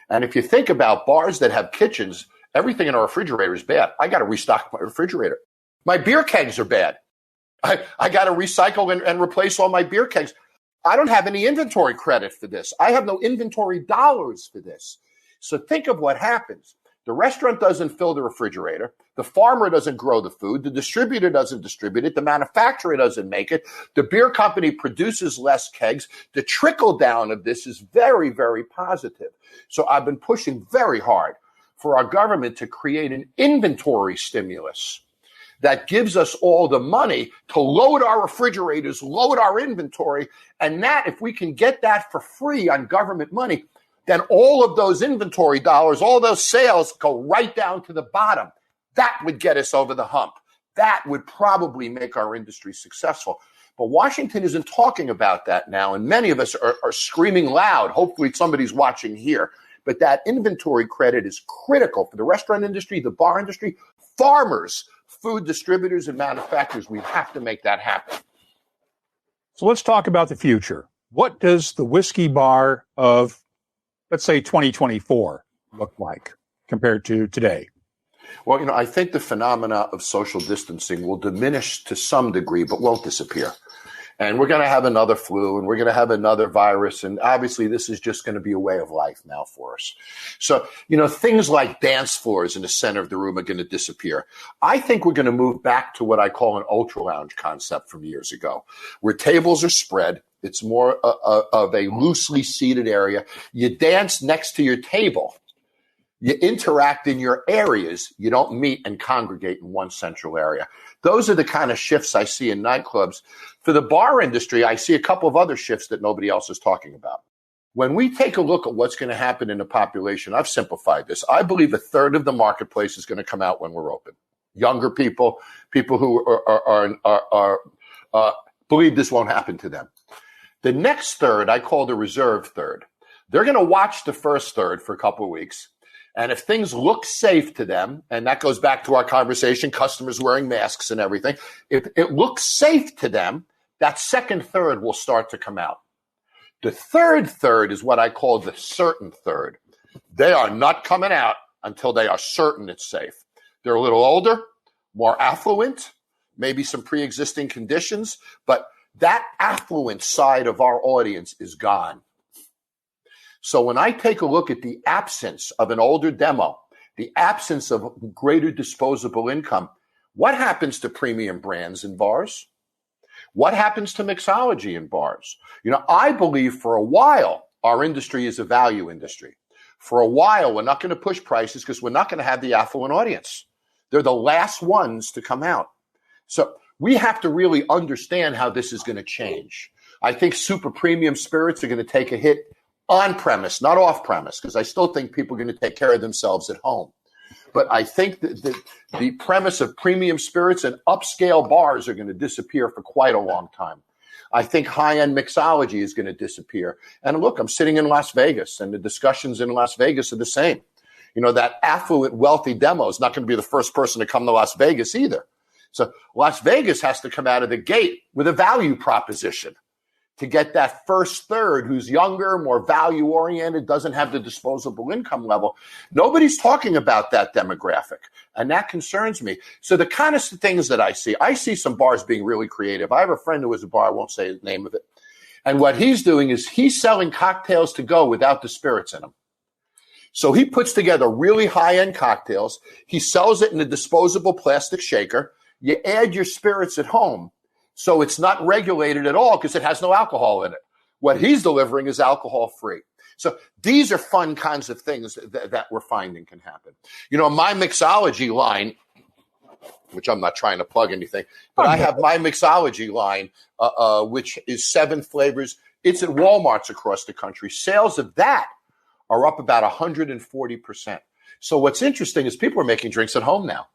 And if you think about bars that have kitchens, everything in our refrigerator is bad. I got to restock my refrigerator. My beer kegs are bad. I got to recycle and replace all my beer kegs. I don't have any inventory credit for this. I have no inventory dollars for this. So think of what happens. The restaurant doesn't fill the refrigerator. The farmer doesn't grow the food. The distributor doesn't distribute it. The manufacturer doesn't make it. The beer company produces less kegs. The trickle down of this is very, very positive. So I've been pushing very hard for our government to create an inventory stimulus that gives us all the money to load our refrigerators, load our inventory. And that, if we can get that for free on government money, then all of those inventory dollars, all those sales go right down to the bottom. That would get us over the hump. That would probably make our industry successful. But Washington isn't talking about that now, and many of us are screaming loud. Hopefully somebody's watching here. But that inventory credit is critical for the restaurant industry, the bar industry, farmers, food distributors, and manufacturers. We have to make that happen. So let's talk about the future. What does the whiskey bar of, let's say, 2024 look like compared to today? Well, I think the phenomena of social distancing will diminish to some degree, but won't disappear. And we're going to have another flu, and we're going to have another virus. And obviously, this is just going to be a way of life now for us. So, things like dance floors in the center of the room are going to disappear. I think we're going to move back to what I call an ultra lounge concept from years ago, where tables are spread. It's more of a loosely seated area. You dance next to your table. You interact in your areas. You don't meet and congregate in one central area. Those are the kind of shifts I see in nightclubs. For the bar industry, I see a couple of other shifts that nobody else is talking about. When we take a look at what's going to happen in the population, I've simplified this. I believe a third of the marketplace is going to come out when we're open. Younger people, people who are believe this won't happen to them. The next third, I call the reserve third. They're going to watch the first third for a couple of weeks. And if things look safe to them, and that goes back to our conversation, customers wearing masks and everything, if it looks safe to them, that second third will start to come out. The third third is what I call the certain third. They are not coming out until they are certain it's safe. They're a little older, more affluent, maybe some pre-existing conditions, but that affluent side of our audience is gone. So when I take a look at the absence of an older demo, the absence of greater disposable income, what happens to premium brands in bars? What happens to mixology in bars? I believe for a while, our industry is a value industry. For a while, we're not going to push prices because we're not going to have the affluent audience. They're the last ones to come out. So we have to really understand how this is going to change. I think super premium spirits are going to take a hit on premise, not off premise, because I still think people are going to take care of themselves at home. But I think that the premise of premium spirits and upscale bars are going to disappear for quite a long time. I think high-end mixology is going to disappear. And look, I'm sitting in Las Vegas, and the discussions in Las Vegas are the same. That affluent, wealthy demo is not going to be the first person to come to Las Vegas either. So Las Vegas has to come out of the gate with a value proposition to get that first third who's younger, more value-oriented, doesn't have the disposable income level. Nobody's talking about that demographic, and that concerns me. So the kind of things that I see some bars being really creative. I have a friend who has a bar, I won't say the name of it, and what he's doing is he's selling cocktails to go without the spirits in them. So he puts together really high-end cocktails. He sells it in a disposable plastic shaker. You add your spirits at home, So it's not regulated at all because it has no alcohol in it. What he's delivering is alcohol-free. So these are fun kinds of things that we're finding can happen. My mixology line, which I'm not trying to plug anything, but I have my mixology line, which is 7 flavors. It's at Walmarts across the country. Sales of that are up about 140%. So what's interesting is people are making drinks at home now.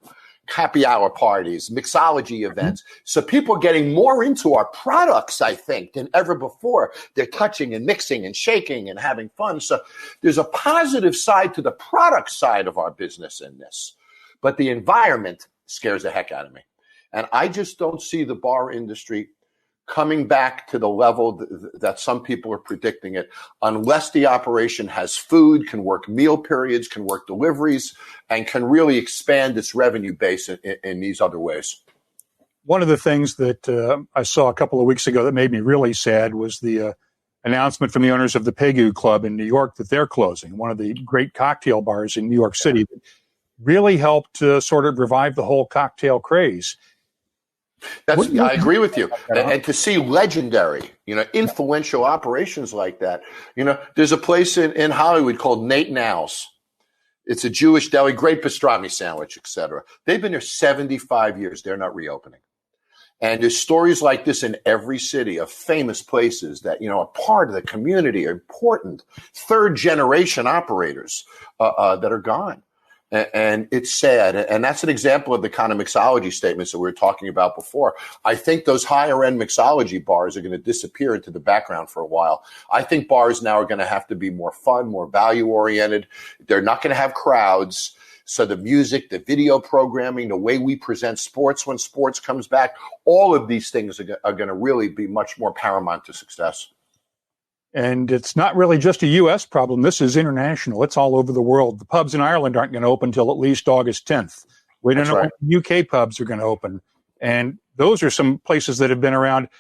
Happy hour parties, mixology events. So people are getting more into our products, I think, than ever before. They're touching and mixing and shaking and having fun. So there's a positive side to the product side of our business in this. But the environment scares the heck out of me. And I just don't see the bar industry coming back to the level that some people are predicting it, unless the operation has food, can work meal periods, can work deliveries, and can really expand its revenue base in these other ways. One of the things that I saw a couple of weeks ago that made me really sad was the announcement from the owners of the Pegu Club in New York that they're closing, one of the great cocktail bars in New York City that really helped sort of revive the whole cocktail craze. I agree with you. And to see legendary, influential operations like that, there's a place in Hollywood called Nate Now's. It's a Jewish deli, great pastrami sandwich, etc. They've been there 75 years. They're not reopening. And there's stories like this in every city of famous places that, are part of the community, are important, third generation operators that are gone. And it's sad. And that's an example of the kind of mixology statements that we were talking about before. I think those higher end mixology bars are going to disappear into the background for a while. I think bars now are going to have to be more fun, more value oriented. They're not going to have crowds. So the music, the video programming, the way we present sports when sports comes back, all of these things are going to really be much more paramount to success. And it's not really just a U.S. problem. This is international. It's all over the world. The pubs in Ireland aren't going to open until at least August 10th. We don't know when the UK pubs are going to open. And those are some places that have been around.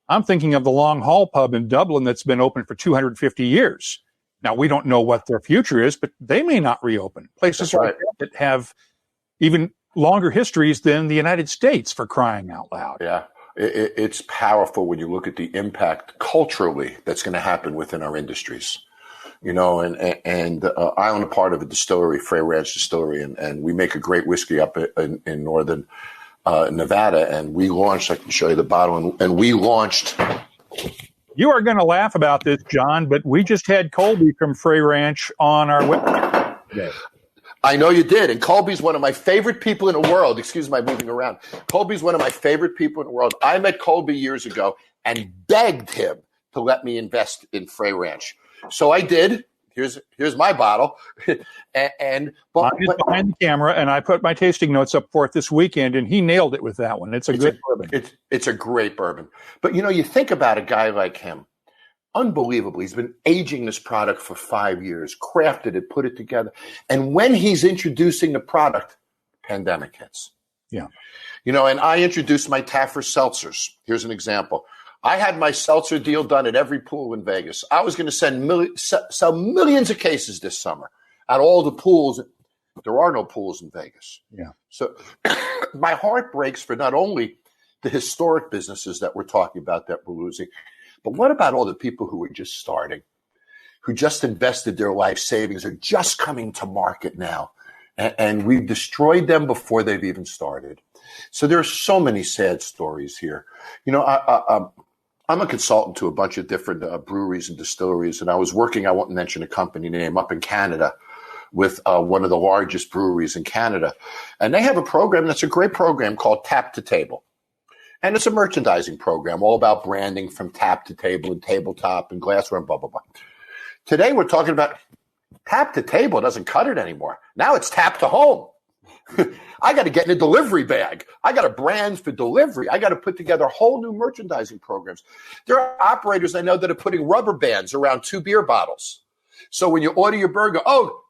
I'm thinking of the Long Hall pub in Dublin that's been open for 250 years. Now, we don't know what their future is, but they may not reopen. Places like that have even longer histories than the United States, for crying out loud. Yeah. It's powerful when you look at the impact culturally that's going to happen within our industries, and I'm a part of a distillery, Frey Ranch Distillery, and we make a great whiskey up in northern Nevada, and we launched, I can show you the bottle, and we launched. You are going to laugh about this, John, but we just had Colby from Frey Ranch on our website today. I know you did. And Colby's one of my favorite people in the world. Excuse my moving around. Colby's one of my favorite people in the world. I met Colby years ago and begged him to let me invest in Frey Ranch. So I did. Here's my bottle. But behind the camera, and I put my tasting notes up for it this weekend, and he nailed it with that one. It's a good bourbon. It's a great bourbon. But, you think about a guy like him. Unbelievable. He's been aging this product for 5 years, crafted it, put it together. And when he's introducing the product, pandemic hits. Yeah. And I introduced my Taffer seltzers. Here's an example. I had my seltzer deal done at every pool in Vegas. I was going to sell millions of cases this summer at all the pools. There are no pools in Vegas. Yeah. So my heart breaks for not only the historic businesses that we're talking about that we're losing, but what about all the people who are just starting, who just invested their life savings, are just coming to market now, and we've destroyed them before they've even started? So there are so many sad stories here. I'm a consultant to a bunch of different breweries and distilleries, and I was working, I won't mention a company name, up in Canada with one of the largest breweries in Canada. And they have a program that's a great program called Tap to Table. And it's a merchandising program all about branding from tap to table and tabletop and glassware and blah, blah, blah. Today we're talking about tap to table doesn't cut it anymore. Now it's tap to home. I got to get in a delivery bag. I got a brand for delivery. I got to put together whole new merchandising programs. There are operators I know that are putting rubber bands around 2 beer bottles. So when you order your burger,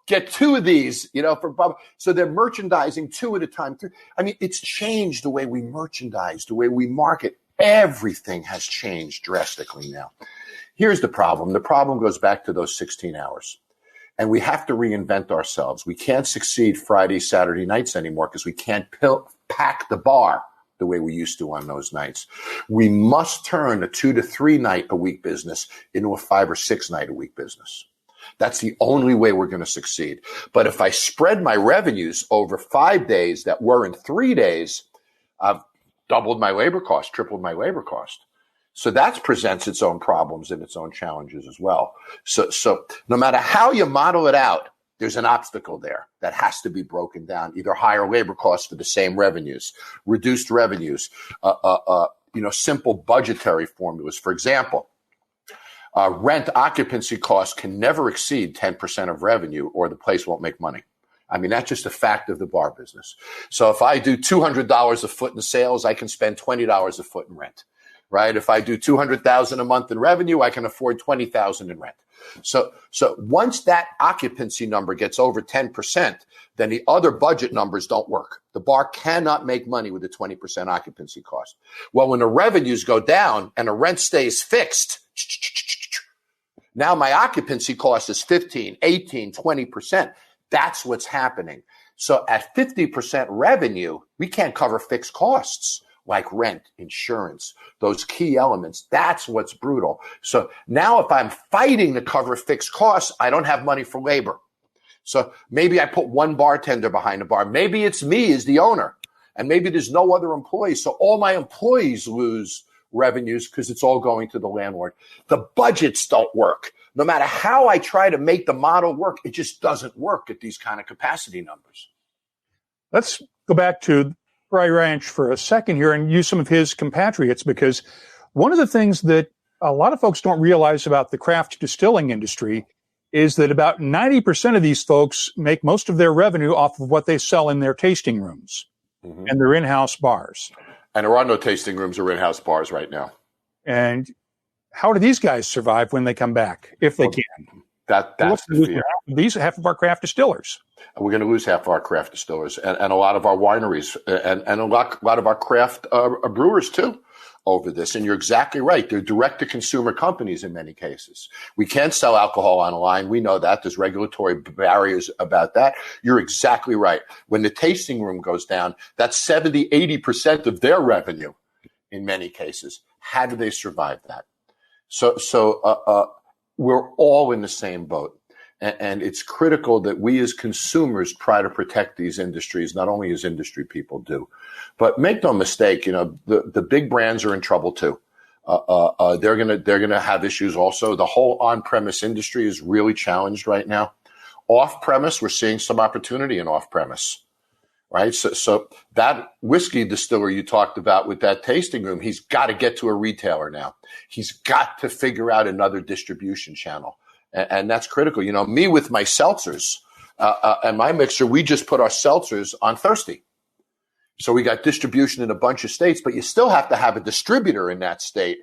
get 2 of these, for Bob. So they're merchandising 2 at a time. I mean, it's changed the way we merchandise, the way we market. Everything has changed drastically now. Here's the problem. The problem goes back to those 16 hours. And we have to reinvent ourselves. We can't succeed Friday, Saturday nights anymore because we can't pack the bar the way we used to on those nights. We must turn a 2 to 3 night a week business into a 5 or 6 night a week business. That's the only way we're going to succeed. But if I spread my revenues over 5 days that were in 3 days, I've doubled my labor cost, tripled my labor cost. So that presents its own problems and its own challenges as well. So no matter how you model it out, there's an obstacle there that has to be broken down, either higher labor costs for the same revenues, reduced revenues, simple budgetary formulas. For example, rent occupancy costs can never exceed 10% of revenue or the place won't make money. I mean, that's just a fact of the bar business. So if I do $200 a foot in sales, I can spend $20 a foot in rent, right? If I do $200,000 a month in revenue, I can afford $20,000 in rent. So once that occupancy number gets over 10%, then the other budget numbers don't work. The bar cannot make money with a 20% occupancy cost. Well, when the revenues go down and the rent stays fixed, now my occupancy cost is 15, 18, 20%. That's what's happening. So at 50% revenue, we can't cover fixed costs like rent, insurance, those key elements. That's what's brutal. So now if I'm fighting to cover fixed costs, I don't have money for labor. So maybe I put one bartender behind the bar. Maybe it's me as the owner, and maybe there's no other employees. So all my employees lose revenues because it's all going to the landlord. The budgets don't work. No matter how I try to make the model work, it just doesn't work at these kind of capacity numbers. Let's go back to Dry Ranch for a second here and use some of his compatriots, because one of the things that a lot of folks don't realize about the craft distilling industry is that about 90% of these folks make most of their revenue off of what they sell in their tasting rooms and their in-house bars. And there are no tasting rooms or in-house bars right now. And how do these guys survive when they come back, if they can? That's the fear. These half of our craft distillers. We're going to lose half of our craft distillers and a lot of our wineries and a lot of our craft brewers too over this. And you're exactly right. They're direct-to-consumer companies in many cases. We can't sell alcohol online. We know that. There's regulatory barriers about that. You're exactly right. When the tasting room goes down, that's 70, 80% of their revenue in many cases. How do they survive that? So we're all in the same boat. And it's critical that we as consumers try to protect these industries, not only as industry people do. But make no mistake, the big brands are in trouble too. They're gonna have issues also. The whole on-premise industry is really challenged right now. Off-premise, we're seeing some opportunity in off-premise, right? So that whiskey distiller you talked about with that tasting room, he's got to get to a retailer now. He's got to figure out another distribution channel. And that's critical. Me with my seltzers and my mixer, we just put our seltzers on Thirsty. So we got distribution in a bunch of states, but you still have to have a distributor in that state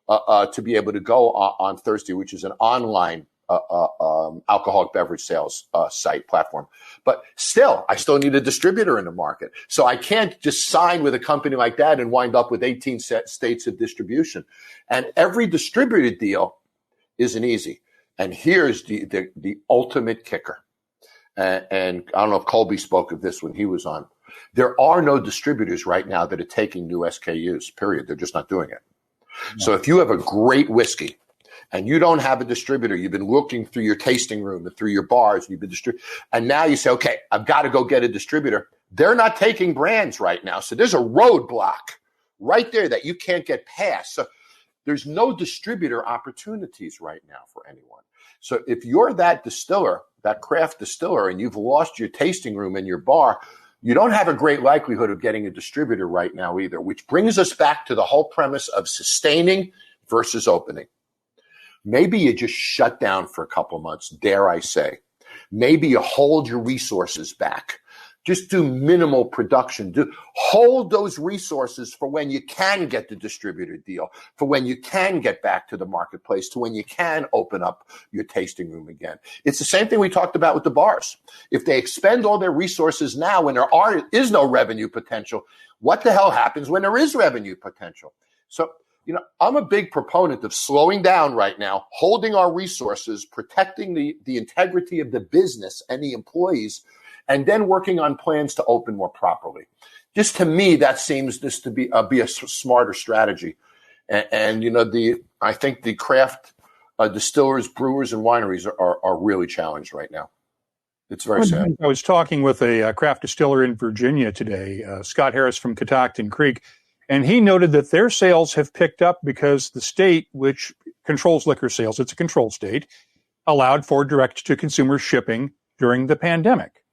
to be able to go on Thirsty, which is an online alcoholic beverage sales site platform. But still, I still need a distributor in the market. So I can't just sign with a company like that and wind up with 18 states of distribution. And every distributed deal isn't easy. And here's the ultimate kicker. And I don't know if Colby spoke of this when he was on. There are no distributors right now that are taking new SKUs, period. They're just not doing it. No. So if you have a great whiskey and you don't have a distributor, you've been looking through your tasting room and through your bars, and you've been and now you say, okay, I've got to go get a distributor. They're not taking brands right now. So there's a roadblock right there that you can't get past. So there's no distributor opportunities right now for anyone. So if you're that distiller, that craft distiller, and you've lost your tasting room and your bar, you don't have a great likelihood of getting a distributor right now either, which brings us back to the whole premise of sustaining versus opening. Maybe you just shut down for a couple of months, dare I say. Maybe you hold your resources back. Just do minimal production. Hold those resources for when you can get the distributor deal, for when you can get back to the marketplace, to when you can open up your tasting room again. It's the same thing we talked about with the bars. If they expend all their resources now when there is no revenue potential, what the hell happens when there is revenue potential? So, I'm a big proponent of slowing down right now, holding our resources, protecting the integrity of the business and the employees, and then working on plans to open more properly. Just to me, that seems just to be a smarter strategy. And I think the craft distillers, brewers, and wineries are really challenged right now. It's very sad. I was talking with a craft distiller in Virginia today, Scott Harris from Catoctin Creek, and he noted that their sales have picked up because the state, which controls liquor sales, it's a controlled state, allowed for direct-to-consumer shipping during the pandemic.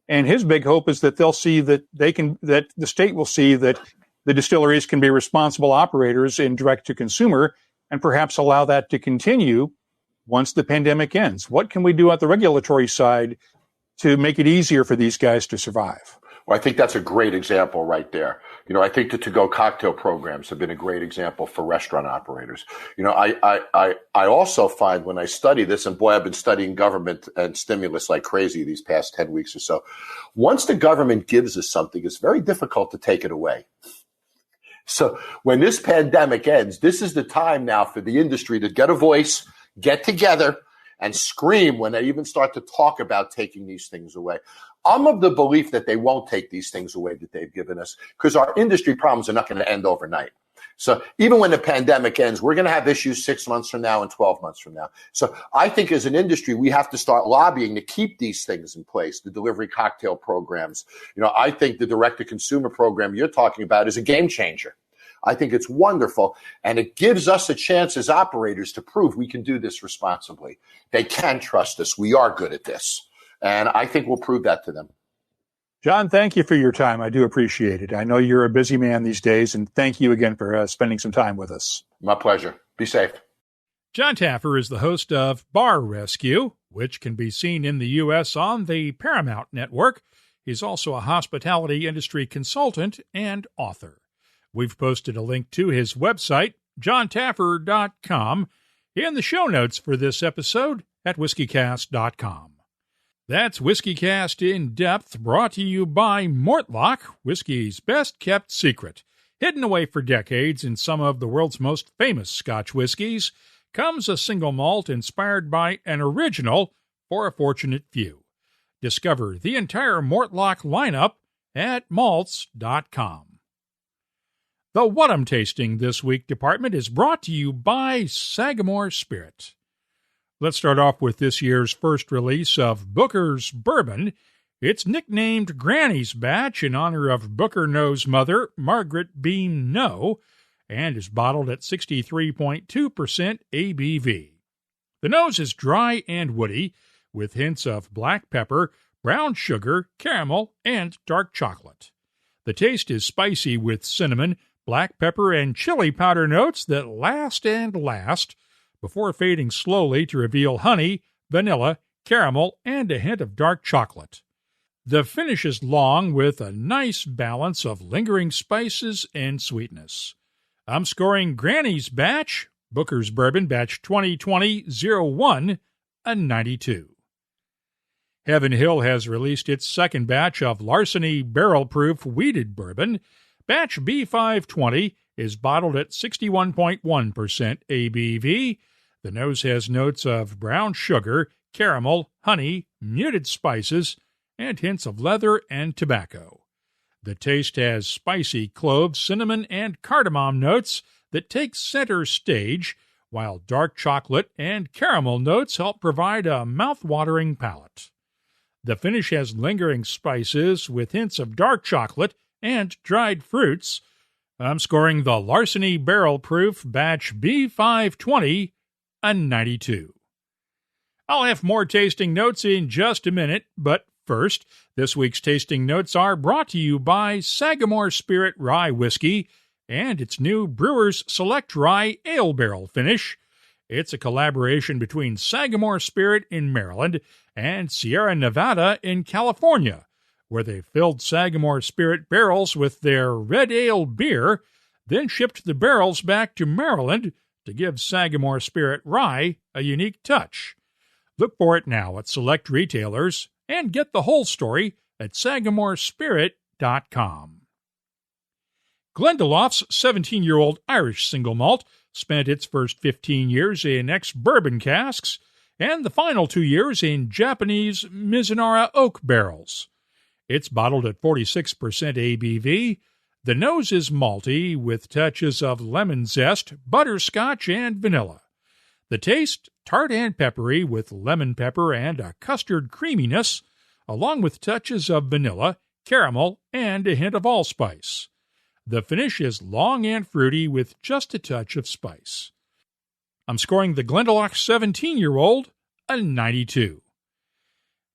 And his big hope is that they'll see that that the state will see that the distilleries can be responsible operators in direct-to-consumer and perhaps allow that to continue once the pandemic ends. What can we do at the regulatory side to make it easier for these guys to survive? Well, I think that's a great example right there. I think the to-go cocktail programs have been a great example for restaurant operators. I also find when I study this, and boy, I've been studying government and stimulus like crazy these past 10 weeks or so. Once the government gives us something, it's very difficult to take it away. So when this pandemic ends, this is the time now for the industry to get a voice, get together, and scream when they even start to talk about taking these things away. I'm of the belief that they won't take these things away that they've given us because our industry problems are not going to end overnight. So even when the pandemic ends, we're going to have issues 6 months from now and 12 months from now. So I think as an industry, we have to start lobbying to keep these things in place, the delivery cocktail programs. I think the direct-to-consumer program you're talking about is a game changer. I think it's wonderful, and it gives us a chance as operators to prove we can do this responsibly. They can trust us. We are good at this, and I think we'll prove that to them. Jon, thank you for your time. I do appreciate it. I know you're a busy man these days, and thank you again for spending some time with us. My pleasure. Be safe. Jon Taffer is the host of Bar Rescue, which can be seen in the U.S. on the Paramount Network. He's also a hospitality industry consultant and author. We've posted a link to his website, jontaffer.com, in the show notes for this episode at whiskycast.com. That's WhiskyCast In-Depth, brought to you by Mortlach, whiskey's best-kept secret. Hidden away for decades in some of the world's most famous Scotch whiskies, comes a single malt inspired by an original for a fortunate few. Discover the entire Mortlach lineup at malts.com. The What I'm Tasting This Week department is brought to you by Sagamore Spirit. Let's start off with this year's first release of Booker's Bourbon. It's nicknamed Granny's Batch in honor of Booker Noe's mother, Margaret Beam Noe, and is bottled at 63.2% ABV. The nose is dry and woody, with hints of black pepper, brown sugar, caramel, and dark chocolate. The taste is spicy with cinnamon, black pepper, and chili powder notes that last and last before fading slowly to reveal honey, vanilla, caramel, and a hint of dark chocolate. The finish is long with a nice balance of lingering spices and sweetness. I'm scoring Granny's Batch, Booker's Bourbon Batch 2020-01, a 92. Heaven Hill has released its second batch of Larceny barrel-proof wheated bourbon. Batch B520 is bottled at 61.1% ABV. The nose has notes of brown sugar, caramel, honey, muted spices, and hints of leather and tobacco. The taste has spicy clove, cinnamon, and cardamom notes that take center stage, while dark chocolate and caramel notes help provide a mouth-watering palate. The finish has lingering spices with hints of dark chocolate and dried fruits. I'm scoring the Larceny Barrel Proof Batch B520 a 92. I'll have more tasting notes in just a minute, but first, this week's tasting notes are brought to you by Sagamore Spirit Rye Whiskey and its new Brewer's Select Rye Ale Barrel finish. It's a collaboration between Sagamore Spirit in Maryland and Sierra Nevada in California, where they filled Sagamore Spirit barrels with their red ale beer, then shipped the barrels back to Maryland to give Sagamore Spirit Rye a unique touch. Look for it now at select retailers and get the whole story at sagamorespirit.com. Glendalought's 17-year-old Irish single malt spent its first 15 years in ex-bourbon casks and the final 2 years in Japanese Mizunara oak barrels. It's bottled at 46% ABV. The nose is malty with touches of lemon zest, butterscotch, and vanilla. The taste, tart and peppery with lemon pepper and a custard creaminess, along with touches of vanilla, caramel, and a hint of allspice. The finish is long and fruity with just a touch of spice. I'm scoring the Glendalough 17-year-old a 92.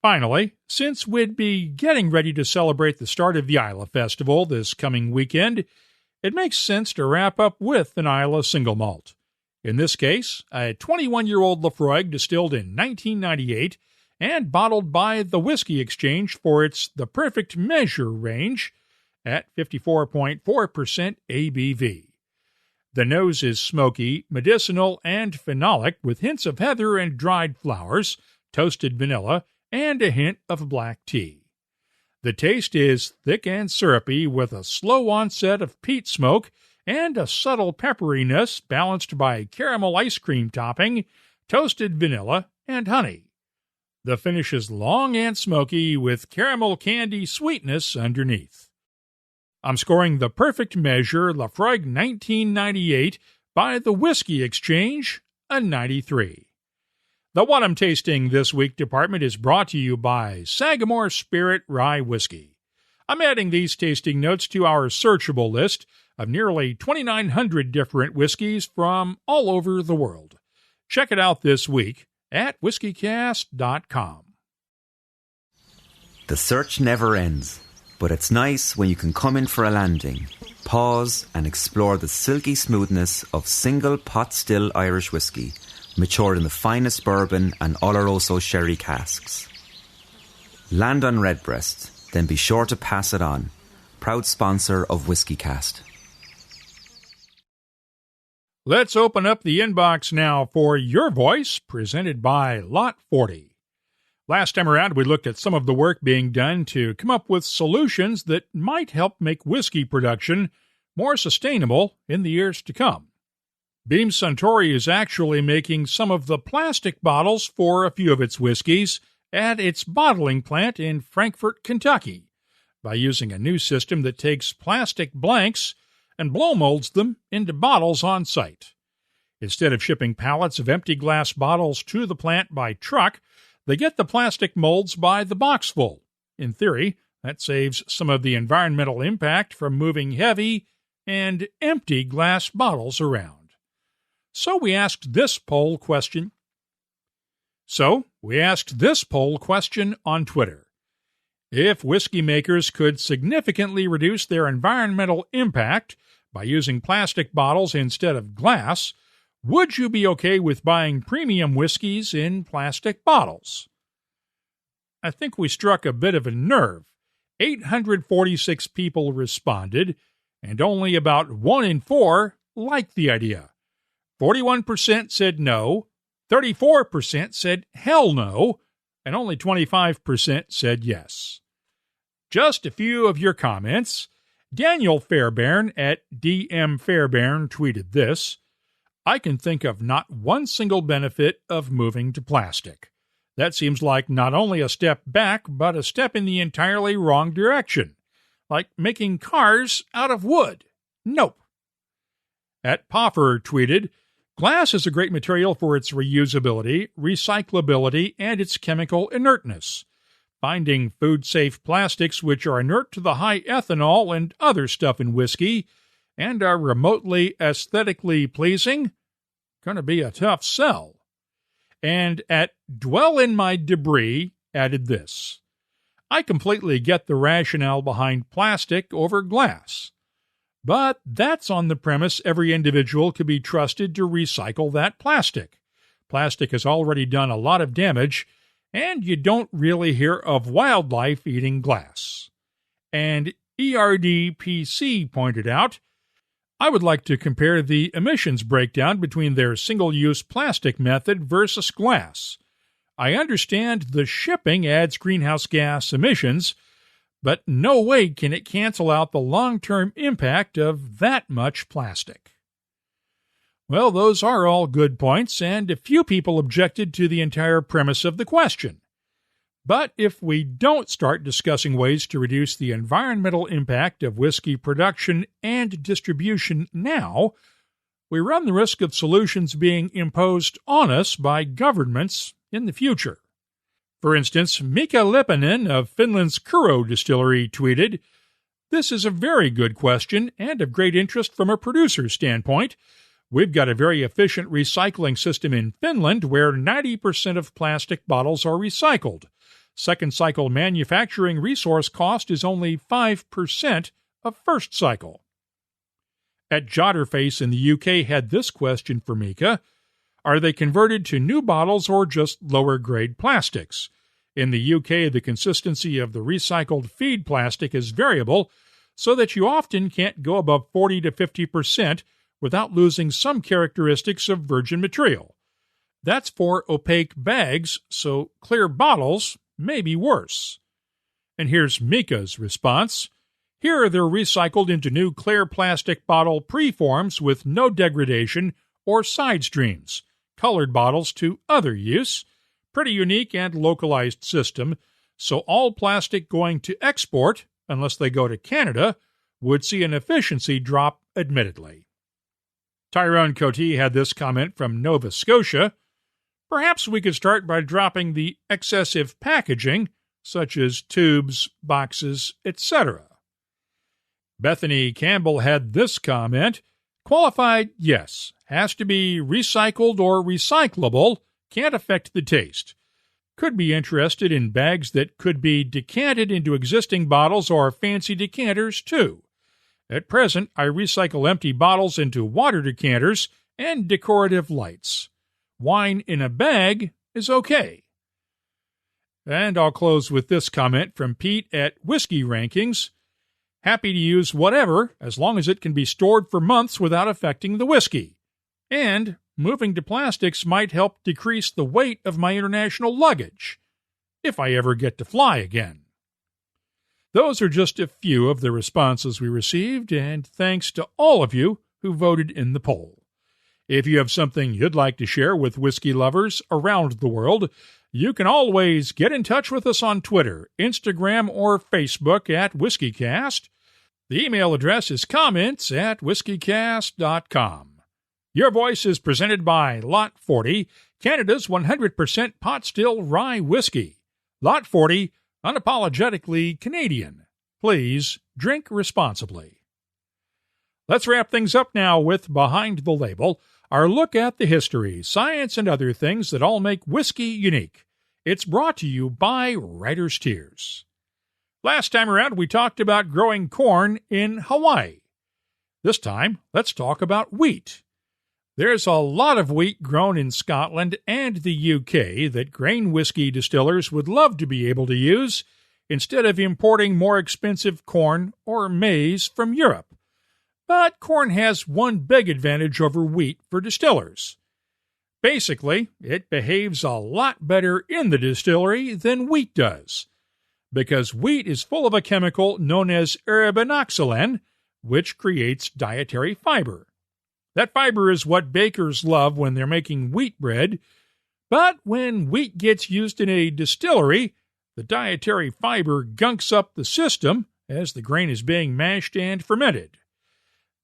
Finally, since we'd be getting ready to celebrate the start of the Islay Festival this coming weekend, it makes sense to wrap up with an Islay single malt. In this case, a 21-year-old Laphroaig distilled in 1998 and bottled by the Whisky Exchange for its The Perfect Measure range at 54.4% ABV. The nose is smoky, medicinal, and phenolic with hints of heather and dried flowers, toasted vanilla, and a hint of black tea. The taste is thick and syrupy with a slow onset of peat smoke and a subtle pepperiness balanced by caramel ice cream topping, toasted vanilla, and honey. The finish is long and smoky with caramel candy sweetness underneath. I'm scoring the Perfect Measure Laphroaig 1998 by the Whisky Exchange a 93. The What I'm Tasting This Week department is brought to you by Sagamore Spirit Rye Whiskey. I'm adding these tasting notes to our searchable list of nearly 2,900 different whiskeys from all over the world. Check it out this week at WhiskyCast.com. The search never ends, but it's nice when you can come in for a landing, pause and explore the silky smoothness of single pot still Irish whiskey, matured in the finest bourbon and Oloroso sherry casks. Land on Redbreast, then be sure to pass it on. Proud sponsor of WhiskyCast. Let's open up the inbox now for Your Voice, presented by Lot 40. Last time around, we looked at some of the work being done to come up with solutions that might help make whiskey production more sustainable in the years to come. Beam Suntory is actually making some of the plastic bottles for a few of its whiskeys at its bottling plant in Frankfort, Kentucky, by using a new system that takes plastic blanks and blow molds them into bottles on site. Instead of shipping pallets of empty glass bottles to the plant by truck, they get the plastic molds by the boxful. In theory, that saves some of the environmental impact from moving heavy and empty glass bottles around. So we asked this poll question on Twitter. If whiskey makers could significantly reduce their environmental impact by using plastic bottles instead of glass, would you be okay with buying premium whiskeys in plastic bottles? I think we struck a bit of a nerve. 846 people responded, and only about 1 in 4 liked the idea. 41% said no, 34% said hell no, and only 25% said yes. Just a few of your comments. Daniel Fairbairn at DM Fairbairn tweeted this: I can think of not one single benefit of moving to plastic. That seems like not only a step back, but a step in the entirely wrong direction. Like making cars out of wood. Nope. At Poffer tweeted, glass is a great material for its reusability, recyclability, and its chemical inertness. Finding food-safe plastics which are inert to the high ethanol and other stuff in whiskey and are remotely aesthetically pleasing, gonna be a tough sell. And at Dwell in My Debris added this: I completely get the rationale behind plastic over glass. But that's on the premise every individual could be trusted to recycle that plastic. Plastic has already done a lot of damage, and you don't really hear of wildlife eating glass. And ERDPC pointed out, I would like to compare the emissions breakdown between their single-use plastic method versus glass. I understand the shipping adds greenhouse gas emissions, but no way can it cancel out the long-term impact of that much plastic. Well, those are all good points, and a few people objected to the entire premise of the question. But if we don't start discussing ways to reduce the environmental impact of whiskey production and distribution now, we run the risk of solutions being imposed on us by governments in the future. For instance, Mika Lippanen of Finland's Kuro distillery tweeted, "This is a very good question and of great interest from a producer's standpoint. We've got a very efficient recycling system in Finland where 90% of plastic bottles are recycled. Second cycle manufacturing resource cost is only 5% of first cycle." At Jotterface in the UK had this question for Mika: "Are they converted to new bottles or just lower grade plastics? In the UK, the consistency of the recycled feed plastic is variable, so that you often can't go above 40 to 50% without losing some characteristics of virgin material. That's for opaque bags, so clear bottles may be worse." And here's Mika's response. "Here they're recycled into new clear plastic bottle preforms with no degradation or side streams, colored bottles to other use. Pretty unique and localized system, so all plastic going to export, unless they go to Canada, would see an efficiency drop admittedly." Tyrone Cote had this comment from Nova Scotia: "Perhaps we could start by dropping the excessive packaging, such as tubes, boxes, etc." Bethany Campbell had this comment: "Qualified, yes. Has to be recycled or recyclable. Can't affect the taste. Could be interested in bags that could be decanted into existing bottles or fancy decanters, too. At present, I recycle empty bottles into water decanters and decorative lights. Wine in a bag is okay." And I'll close with this comment from Pete at Whiskey Rankings: "Happy to use whatever, as long as it can be stored for months without affecting the whiskey. And moving to plastics might help decrease the weight of my international luggage, if I ever get to fly again." Those are just a few of the responses we received, and thanks to all of you who voted in the poll. If you have something you'd like to share with whiskey lovers around the world, you can always get in touch with us on Twitter, Instagram, or Facebook at WhiskyCast. The email address is comments@whiskycast.com. Your Voice is presented by Lot 40, Canada's 100% pot still rye whiskey. Lot 40, unapologetically Canadian. Please drink responsibly. Let's wrap things up now with Behind the Label, our look at the history, science, and other things that all make whiskey unique. It's brought to you by Writer's Tears. Last time around, we talked about growing corn in Hawaii. This time, let's talk about wheat. There's a lot of wheat grown in Scotland and the UK that grain whiskey distillers would love to be able to use instead of importing more expensive corn or maize from Europe. But corn has one big advantage over wheat for distillers. Basically, it behaves a lot better in the distillery than wheat does, because wheat is full of a chemical known as arabinoxylene, which creates dietary fiber. That fiber is what bakers love when they're making wheat bread, but when wheat gets used in a distillery, the dietary fiber gunks up the system as the grain is being mashed and fermented.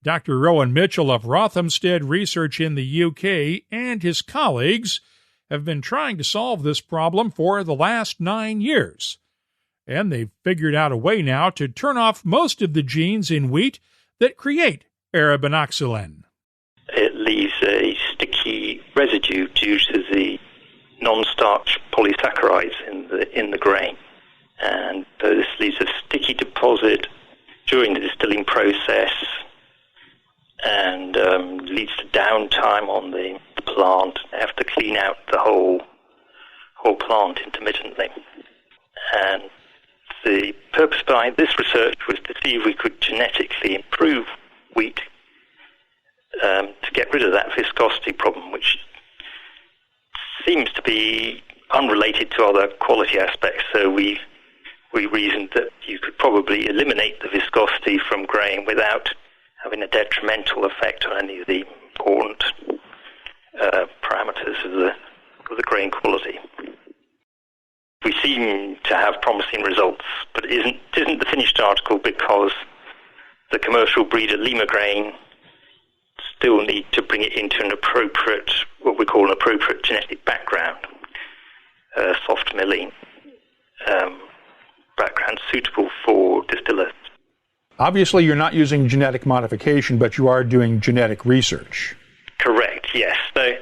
Dr. Rowan Mitchell of Rothamsted Research in the UK and his colleagues have been trying to solve this problem for the last 9 years, and they've figured out a way now to turn off most of the genes in wheat that create arabinoxylene. It leaves a sticky residue due to the non-starch polysaccharides in the grain, and this leaves a sticky deposit during the distilling process and leads to downtime on the plant. They have to clean out the whole plant intermittently. And the purpose behind this research was to see if we could genetically improve wheat to get rid of that viscosity problem, which seems to be unrelated to other quality aspects. So we reasoned that you could probably eliminate the viscosity from grain without having a detrimental effect on any of the important parameters of the grain quality. We seem to have promising results, but it isn't the finished article because the commercial breeder Lima grain still need to bring it into an appropriate, what we call an appropriate genetic background, soft milling background suitable for distillers. Obviously, you're not using genetic modification, but you are doing genetic research. Correct, yes. So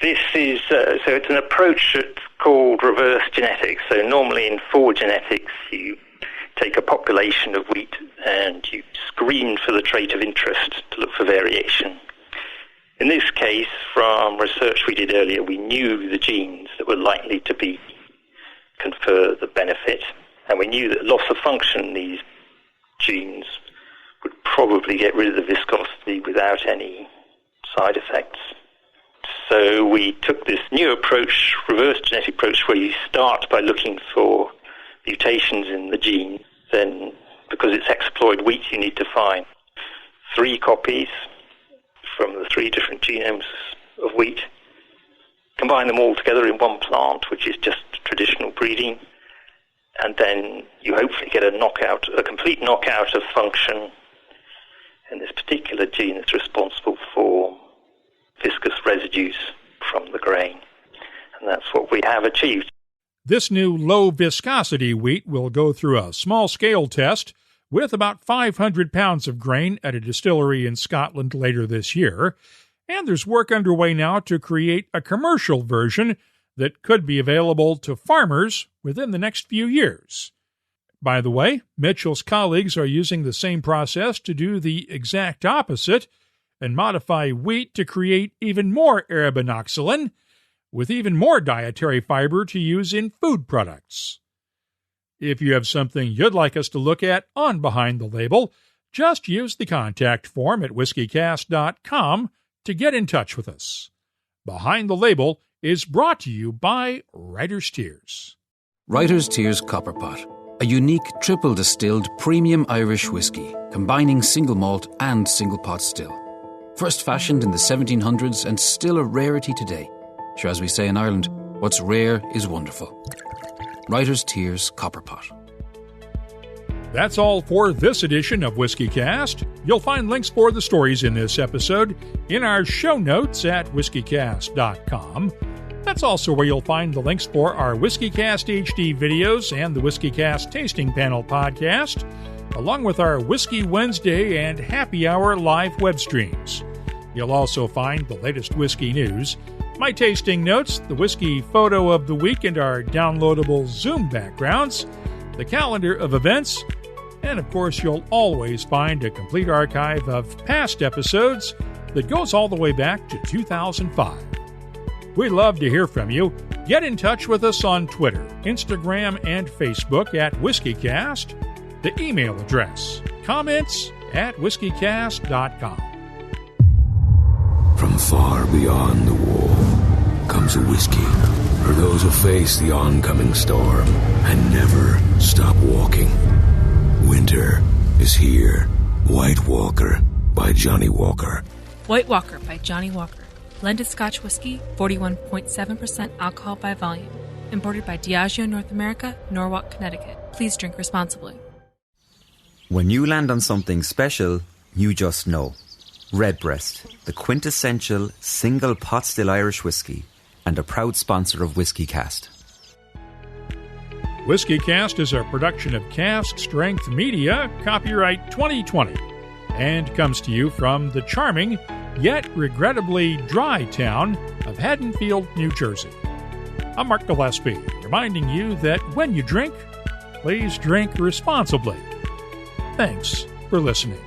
this is it's an approach that's called reverse genetics. So normally in forward genetics, you take a population of wheat and you screen for the trait of interest to look for variation. In this case, from research we did earlier, we knew the genes that were likely to confer the benefit, and we knew that loss of function, these genes would probably get rid of the viscosity without any side effects. So we took this new approach, reverse genetic approach, where you start by looking for mutations in the gene. Then, because it's hexaploid wheat, you need to find 3 copies from the 3 different genomes of wheat, combine them all together in one plant, which is just traditional breeding, and then you hopefully get a complete knockout of function in this particular gene that's responsible for viscous residues from the grain. And that's what we have achieved. This new low-viscosity wheat will go through a small-scale test with about 500 pounds of grain at a distillery in Scotland later this year, and there's work underway now to create a commercial version that could be available to farmers within the next few years. By the way, Mitchell's colleagues are using the same process to do the exact opposite and modify wheat to create even more arabinoxylin, with even more dietary fiber to use in food products. If you have something you'd like us to look at on Behind the Label, just use the contact form at WhiskyCast.com to get in touch with us. Behind the Label is brought to you by Writer's Tears. Writer's Tears Copperpot, a unique triple distilled premium Irish whiskey, combining single malt and single pot still. First fashioned in the 1700s and still a rarity today. Sure, as we say in Ireland, what's rare is wonderful. Writer's Tears Copperpot. That's all for this edition of WhiskyCast. You'll find links for the stories in this episode in our show notes at whiskycast.com. That's also where you'll find the links for our WhiskyCast HD videos and the WhiskyCast Tasting Panel podcast, along with our Whiskey Wednesday and Happy Hour live web streams. You'll also find the latest whiskey news, my tasting notes, the whiskey photo of the week and our downloadable Zoom backgrounds, the calendar of events, and of course you'll always find a complete archive of past episodes that goes all the way back to 2005. We'd love to hear from you. Get in touch with us on Twitter, Instagram, and Facebook at WhiskyCast. The email address, comments@whiskycast.com. From far beyond the wall comes a whiskey for those who face the oncoming storm and never stop walking. Winter is here. White Walker by Johnny Walker. White Walker by Johnny Walker. Blended Scotch whiskey, 41.7% alcohol by volume. Imported by Diageo North America, Norwalk, Connecticut. Please drink responsibly. When you land on something special, you just know. Redbreast, the quintessential single pot still Irish whiskey, and a proud sponsor of WhiskyCast. WhiskyCast is a production of Cask Strength Media, copyright 2020, and comes to you from the charming, yet regrettably dry town of Haddonfield, New Jersey. I'm Mark Gillespie, reminding you that when you drink, please drink responsibly. Thanks for listening.